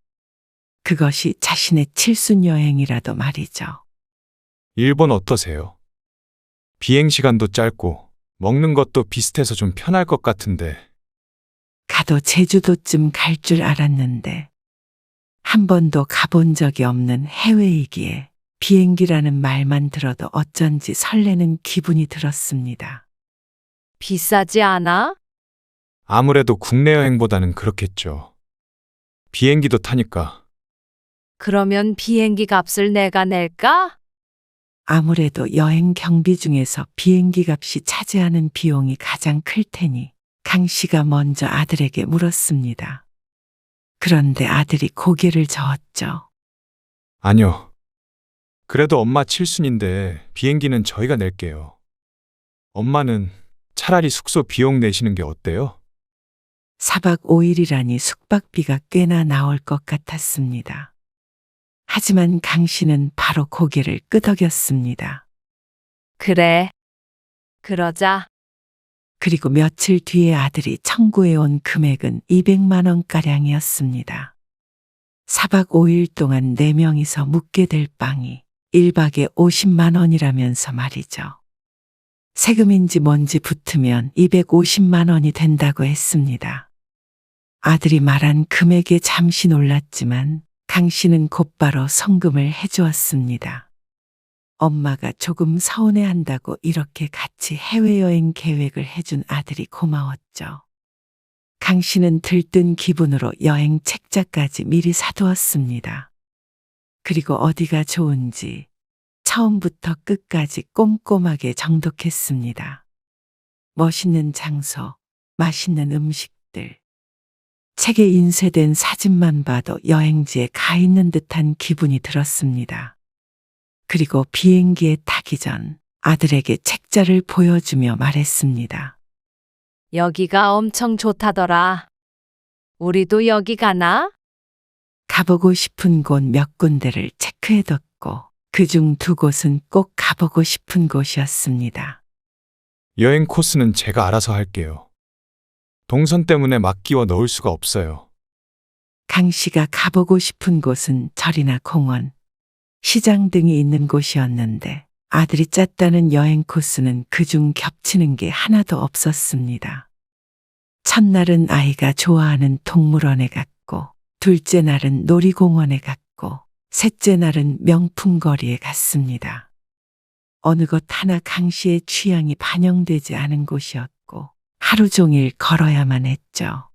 그것이 자신의 칠순 여행이라도 말이죠. 일본 어떠세요? 비행 시간도 짧고 먹는 것도 비슷해서 좀 편할 것 같은데. 가도 제주도쯤 갈 줄 알았는데 한 번도 가본 적이 없는 해외이기에 비행기라는 말만 들어도 어쩐지 설레는 기분이 들었습니다. 비싸지 않아? 아무래도 국내 여행보다는 그렇겠죠. 비행기도 타니까. 그러면 비행기 값을 내가 낼까? 아무래도 여행 경비 중에서 비행기 값이 차지하는 비용이 가장 클 테니 강 씨가 먼저 아들에게 물었습니다. 그런데 아들이 고개를 저었죠. 아니요. 그래도 엄마 칠순인데 비행기는 저희가 낼게요. 엄마는 차라리 숙소 비용 내시는 게 어때요? 4박 5일이라니 숙박비가 꽤나 나올 것 같았습니다. 하지만 강 씨는 바로 고개를 끄덕였습니다. 그래. 그러자. 그리고 며칠 뒤에 아들이 청구해 온 금액은 200만 원가량이었습니다. 4박 5일 동안 4명이서 묵게 될 방이 1박에 50만 원이라면서 말이죠. 세금인지 뭔지 붙으면 250만 원이 된다고 했습니다. 아들이 말한 금액에 잠시 놀랐지만 강 씨는 곧바로 송금을 해주었습니다. 엄마가 조금 서운해한다고 이렇게 같이 해외여행 계획을 해준 아들이 고마웠죠. 강 씨는 들뜬 기분으로 여행 책자까지 미리 사두었습니다. 그리고 어디가 좋은지 처음부터 끝까지 꼼꼼하게 정독했습니다. 멋있는 장소, 맛있는 음식들. 책에 인쇄된 사진만 봐도 여행지에 가 있는 듯한 기분이 들었습니다. 그리고 비행기에 타기 전 아들에게 책자를 보여주며 말했습니다. 여기가 엄청 좋다더라. 우리도 여기 가나? 가보고 싶은 곳 몇 군데를 체크해뒀고 그중 2곳은 꼭 가보고 싶은 곳이었습니다. 여행 코스는 제가 알아서 할게요. 동선 때문에 막 끼워 넣을 수가 없어요. 강 씨가 가보고 싶은 곳은 절이나 공원, 시장 등이 있는 곳이었는데 아들이 짰다는 여행 코스는 그중 겹치는 게 하나도 없었습니다. 첫날은 아이가 좋아하는 동물원에 갔고, 둘째 날은 놀이공원에 갔고, 셋째 날은 명품거리에 갔습니다. 어느 곳 하나 강 씨의 취향이 반영되지 않은 곳이었고, 하루 종일 걸어야만 했죠.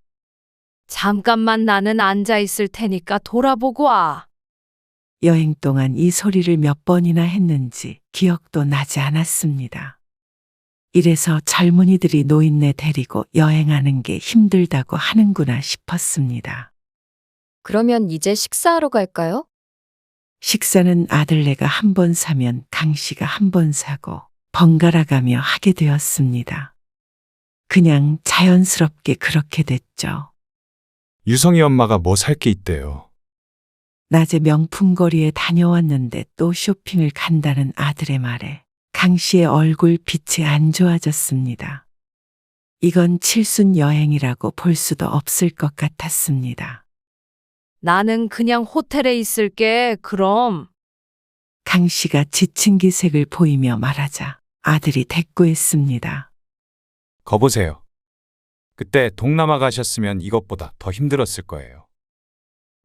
잠깐만 나는 앉아 있을 테니까 돌아보고 와. 여행 동안 이 소리를 몇 번이나 했는지 기억도 나지 않았습니다. 이래서 젊은이들이 노인네 데리고 여행하는 게 힘들다고 하는구나 싶었습니다. 그러면 이제 식사하러 갈까요? 식사는 아들네가 한 번 사면 강 씨가 한 번 사고 번갈아 가며 하게 되었습니다. 그냥 자연스럽게 그렇게 됐죠. 유성이 엄마가 뭐 살 게 있대요. 낮에 명품거리에 다녀왔는데 또 쇼핑을 간다는 아들의 말에 강 씨의 얼굴 빛이 안 좋아졌습니다. 이건 칠순 여행이라고 볼 수도 없을 것 같았습니다. 나는 그냥 호텔에 있을게. 그럼. 강 씨가 지친 기색을 보이며 말하자 아들이 대꾸했습니다. 거보세요. 그때 동남아 가셨으면 이것보다 더 힘들었을 거예요.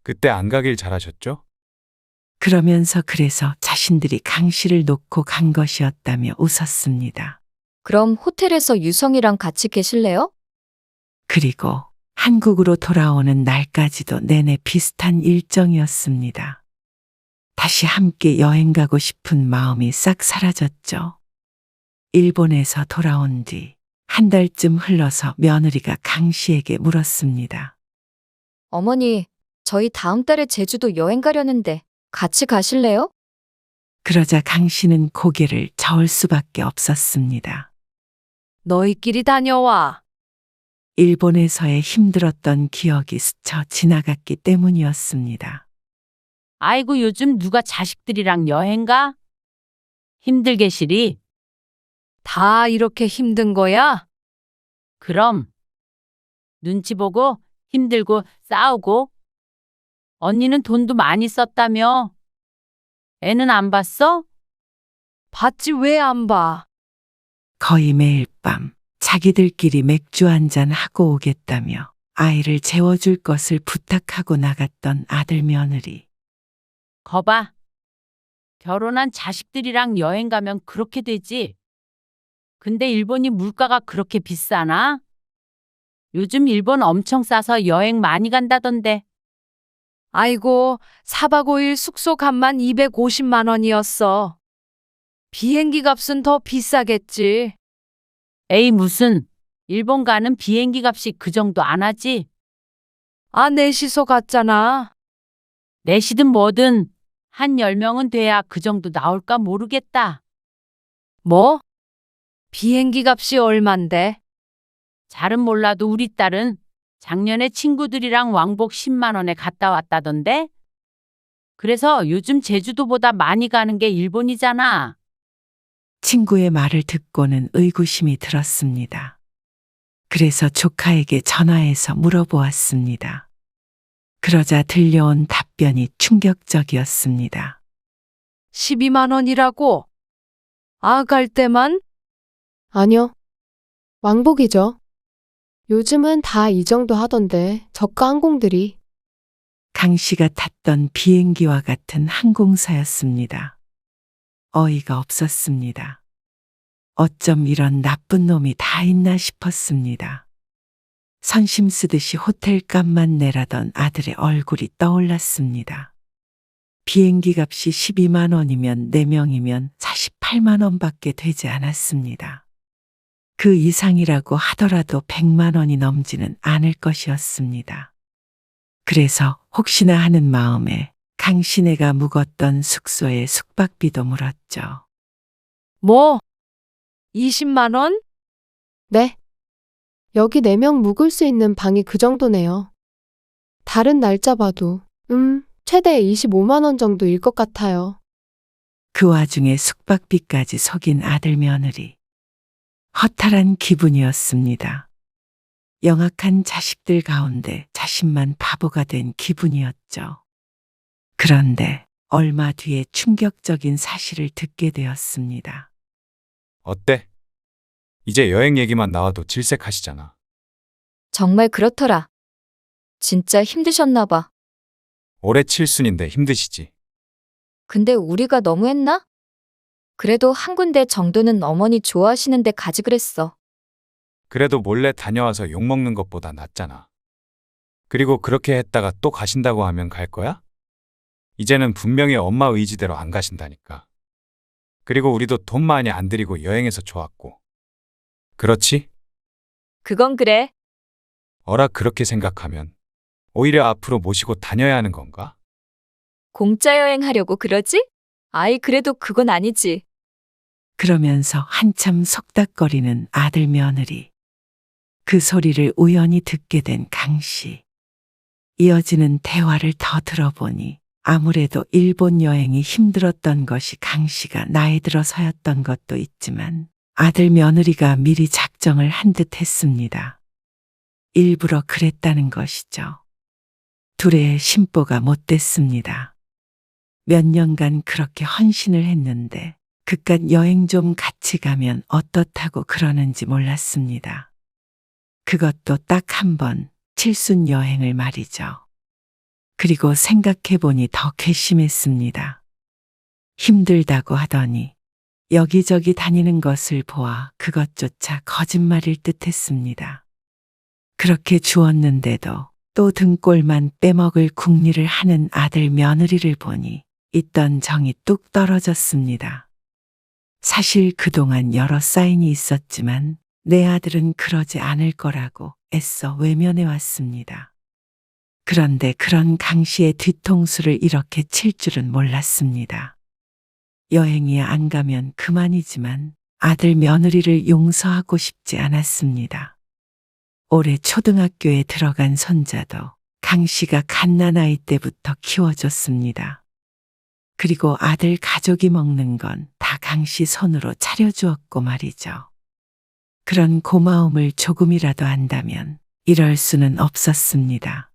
그때 안 가길 잘하셨죠? 그러면서 그래서 자신들이 강 씨를 놓고 간 것이었다며 웃었습니다. 그럼 호텔에서 유성이랑 같이 계실래요? 그리고 한국으로 돌아오는 날까지도 내내 비슷한 일정이었습니다. 다시 함께 여행 가고 싶은 마음이 싹 사라졌죠. 일본에서 돌아온 뒤 한 달쯤 흘러서 며느리가 강 씨에게 물었습니다. 어머니, 저희 다음 달에 제주도 여행 가려는데 같이 가실래요? 그러자 강 씨는 고개를 저을 수밖에 없었습니다. 너희끼리 다녀와. 일본에서의 힘들었던 기억이 스쳐 지나갔기 때문이었습니다. 아이고 요즘 누가 자식들이랑 여행 가? 힘들게 시리? 다 이렇게 힘든 거야? 그럼 눈치 보고 힘들고 싸우고 언니는 돈도 많이 썼다며? 애는 안 봤어? 봤지 왜 안 봐? 거의 매일 밤 자기들끼리 맥주 한잔 하고 오겠다며 아이를 재워줄 것을 부탁하고 나갔던 아들 며느리. 거봐. 결혼한 자식들이랑 여행 가면 그렇게 되지. 근데 일본이 물가가 그렇게 비싸나? 요즘 일본 엄청 싸서 여행 많이 간다던데. 아이고, 4박 5일 숙소 값만 250만 원이었어. 비행기 값은 더 비싸겠지. 에이, 무슨. 일본 가는 비행기 값이 그 정도 안 하지. 아, 넷이서 갔잖아. 넷이든 뭐든 한 10명은 돼야 그 정도 나올까 모르겠다. 뭐? 비행기 값이 얼만데? 잘은 몰라도 우리 딸은 작년에 친구들이랑 왕복 10만 원에 갔다 왔다던데? 그래서 요즘 제주도보다 많이 가는 게 일본이잖아. 친구의 말을 듣고는 의구심이 들었습니다. 그래서 조카에게 전화해서 물어보았습니다. 그러자 들려온 답변이 충격적이었습니다. 12만 원이라고? 아, 갈 때만? 아니요. 왕복이죠. 요즘은 다 이 정도 하던데, 저가 항공들이. 강 씨가 탔던 비행기와 같은 항공사였습니다. 어이가 없었습니다. 어쩜 이런 나쁜 놈이 다 있나 싶었습니다. 선심 쓰듯이 호텔 값만 내라던 아들의 얼굴이 떠올랐습니다. 비행기 값이 12만 원이면 4명이면 48만 원밖에 되지 않았습니다. 그 이상이라고 하더라도 100만 원이 넘지는 않을 것이었습니다. 그래서 혹시나 하는 마음에 강신애가 묵었던 숙소에 숙박비도 물었죠. 뭐? 20만 원? 네. 여기 4명 묵을 수 있는 방이 그 정도네요. 다른 날짜 봐도, 최대 25만 원 정도일 것 같아요. 그 와중에 숙박비까지 속인 아들 며느리. 허탈한 기분이었습니다. 영악한 자식들 가운데 자신만 바보가 된 기분이었죠. 그런데 얼마 뒤에 충격적인 사실을 듣게 되었습니다. 어때? 이제 여행 얘기만 나와도 질색하시잖아. 정말 그렇더라. 진짜 힘드셨나 봐. 올해 7순인데 힘드시지. 근데 우리가 너무했나? 그래도 한 군데 정도는 어머니 좋아하시는데 가지 그랬어. 그래도 몰래 다녀와서 욕먹는 것보다 낫잖아. 그리고 그렇게 했다가 또 가신다고 하면 갈 거야? 이제는 분명히 엄마 의지대로 안 가신다니까. 그리고 우리도 돈 많이 안 들이고 여행해서 좋았고. 그렇지? 그건 그래. 어라 그렇게 생각하면 오히려 앞으로 모시고 다녀야 하는 건가? 공짜 여행하려고 그러지? 아이, 그래도 그건 아니지. 그러면서 한참 속닥거리는 아들 며느리. 그 소리를 우연히 듣게 된 강 씨. 이어지는 대화를 더 들어보니 아무래도 일본 여행이 힘들었던 것이 강 씨가 나이 들어서였던 것도 있지만 아들 며느리가 미리 작정을 한 듯 했습니다. 일부러 그랬다는 것이죠. 둘의 심보가 못됐습니다. 몇 년간 그렇게 헌신을 했는데 그깟 여행 좀 같이 가면 어떻다고 그러는지 몰랐습니다. 그것도 딱 한 번 칠순 여행을 말이죠. 그리고 생각해보니 더 괘씸했습니다. 힘들다고 하더니 여기저기 다니는 것을 보아 그것조차 거짓말일 듯했습니다. 그렇게 주었는데도 또 등골만 빼먹을 궁리를 하는 아들 며느리를 보니 있던 정이 뚝 떨어졌습니다. 사실 그동안 여러 사인이 있었지만 내 아들은 그러지 않을 거라고 애써 외면해 왔습니다. 그런데 그런 강 씨의 뒤통수를 이렇게 칠 줄은 몰랐습니다. 여행이 안 가면 그만이지만 아들 며느리를 용서하고 싶지 않았습니다. 올해 초등학교에 들어간 손자도 강 씨가 갓난아이 때부터 키워줬습니다. 그리고 아들 가족이 먹는 건 다 강 씨 손으로 차려주었고 말이죠. 그런 고마움을 조금이라도 안다면 이럴 수는 없었습니다.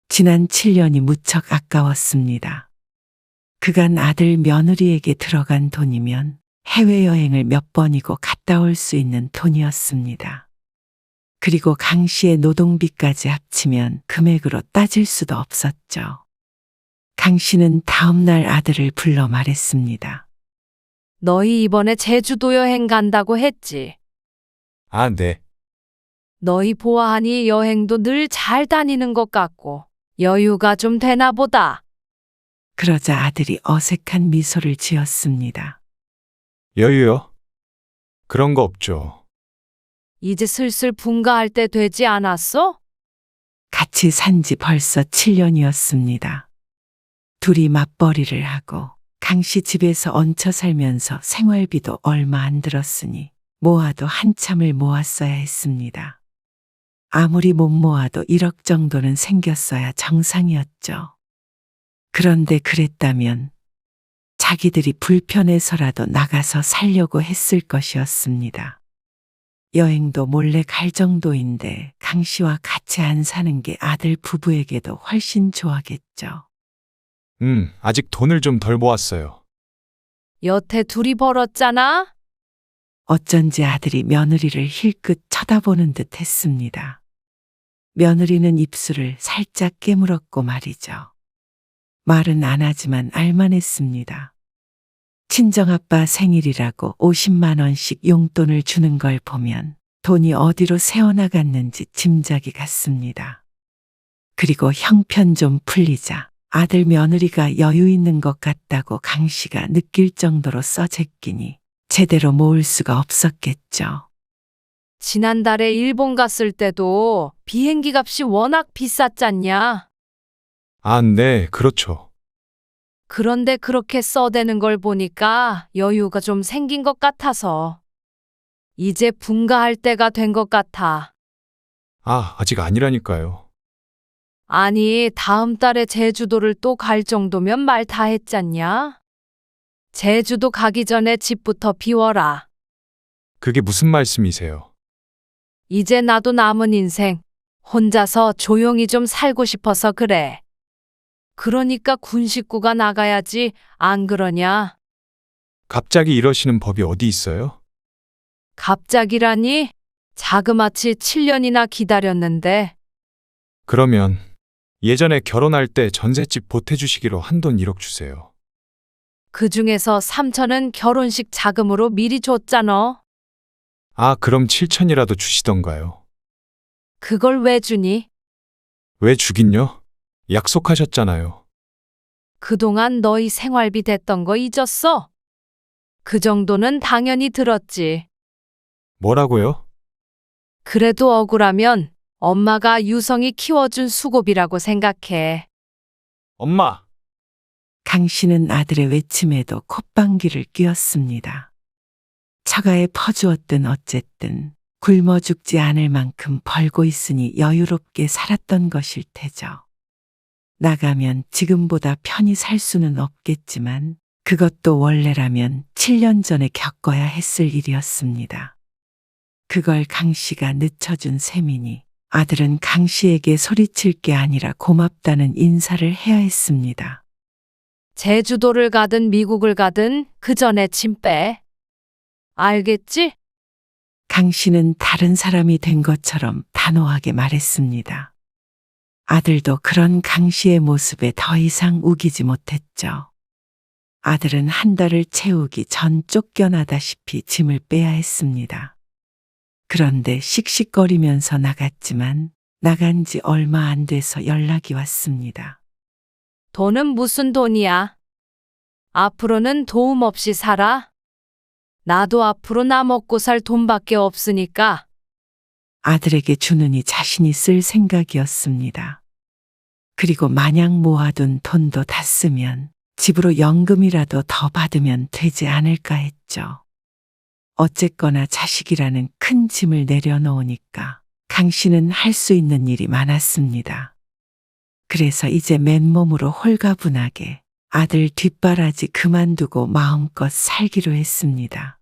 지난 7년이 무척 아까웠습니다. 그간 아들 며느리에게 들어간 돈이면 해외여행을 몇 번이고 갔다 올 수 있는 돈이었습니다. 그리고 강 씨의 노동비까지 합치면 금액으로 따질 수도 없었죠. 강 씨는 다음 날 아들을 불러 말했습니다. 너희 이번에 제주도 여행 간다고 했지. 아, 네. 너희 보아하니 여행도 늘 잘 다니는 것 같고 여유가 좀 되나 보다. 그러자 아들이 어색한 미소를 지었습니다. 여유요? 그런 거 없죠. 이제 슬슬 분가할 때 되지 않았어? 같이 산 지 벌써 7년이었습니다. 둘이 맞벌이를 하고 강 씨 집에서 얹혀 살면서 생활비도 얼마 안 들었으니 모아도 한참을 모았어야 했습니다. 아무리 못 모아도 1억 정도는 생겼어야 정상이었죠. 그런데 그랬다면 자기들이 불편해서라도 나가서 살려고 했을 것이었습니다. 여행도 몰래 갈 정도인데 강 씨와 같이 안 사는 게 아들 부부에게도 훨씬 좋아겠죠. 아직 돈을 좀 덜 모았어요. 여태 둘이 벌었잖아? 어쩐지 아들이 며느리를 힐끗 쳐다보는 듯 했습니다. 며느리는 입술을 살짝 깨물었고 말이죠. 말은 안 하지만 알만했습니다. 친정아빠 생일이라고 50만 원씩 용돈을 주는 걸 보면 돈이 어디로 새어나갔는지 짐작이 갔습니다. 그리고 형편 좀 풀리자 아들 며느리가 여유 있는 것 같다고 강 씨가 느낄 정도로 써제끼니 제대로 모을 수가 없었겠죠. 지난달에 일본 갔을 때도 비행기 값이 워낙 비쌌잖냐. 아, 네, 그렇죠. 그런데 그렇게 써대는 걸 보니까 여유가 좀 생긴 것 같아서 이제 분가할 때가 된 것 같아. 아, 아직 아니라니까요. 아니, 다음 달에 제주도를 또 갈 정도면 말 다 했잖냐? 제주도 가기 전에 집부터 비워라. 그게 무슨 말씀이세요? 이제 나도 남은 인생 혼자서 조용히 좀 살고 싶어서 그래. 그러니까 군 식구가 나가야지, 안 그러냐? 갑자기 이러시는 법이 어디 있어요? 갑자기라니? 자그마치 7년이나 기다렸는데. 그러면 예전에 결혼할 때 전셋집 보태주시기로 한돈 1억 주세요. 그 중에서 3천은 결혼식 자금으로 미리 줬잖아. 아, 그럼 7천이라도 주시던가요. 그걸 왜 주니? 왜 주긴요? 약속하셨잖아요. 그동안 너희 생활비 됐던 거 잊었어? 그 정도는 당연히 들었지. 뭐라고요? 그래도 억울하면 엄마가 유성이 키워준 수고비라고 생각해. 엄마! 강 씨는 아들의 외침에도 콧방귀를 뀌었습니다. 처가에 퍼주었든 어쨌든 굶어 죽지 않을 만큼 벌고 있으니 여유롭게 살았던 것일 테죠. 나가면 지금보다 편히 살 수는 없겠지만 그것도 원래라면 7년 전에 겪어야 했을 일이었습니다. 그걸 강 씨가 늦춰준 셈이니 아들은 강 씨에게 소리칠 게 아니라 고맙다는 인사를 해야 했습니다. 제주도를 가든 미국을 가든 그 전에 짐 빼. 알겠지? 강 씨는 다른 사람이 된 것처럼 단호하게 말했습니다. 아들도 그런 강 씨의 모습에 더 이상 우기지 못했죠. 아들은 한 달을 채우기 전 쫓겨나다시피 짐을 빼야 했습니다. 그런데 씩씩거리면서 나갔지만 나간 지 얼마 안 돼서 연락이 왔습니다. 돈은 무슨 돈이야? 앞으로는 도움 없이 살아? 나도 앞으로 나 먹고 살 돈밖에 없으니까. 아들에게 주느니 자신이 쓸 생각이었습니다. 그리고 마냥 모아둔 돈도 다 쓰면 집으로 연금이라도 더 받으면 되지 않을까 했죠. 어쨌거나 자식이라는 큰 짐을 내려놓으니까 강 씨는 할 수 있는 일이 많았습니다. 그래서 이제 맨몸으로 홀가분하게 아들 뒷바라지 그만두고 마음껏 살기로 했습니다.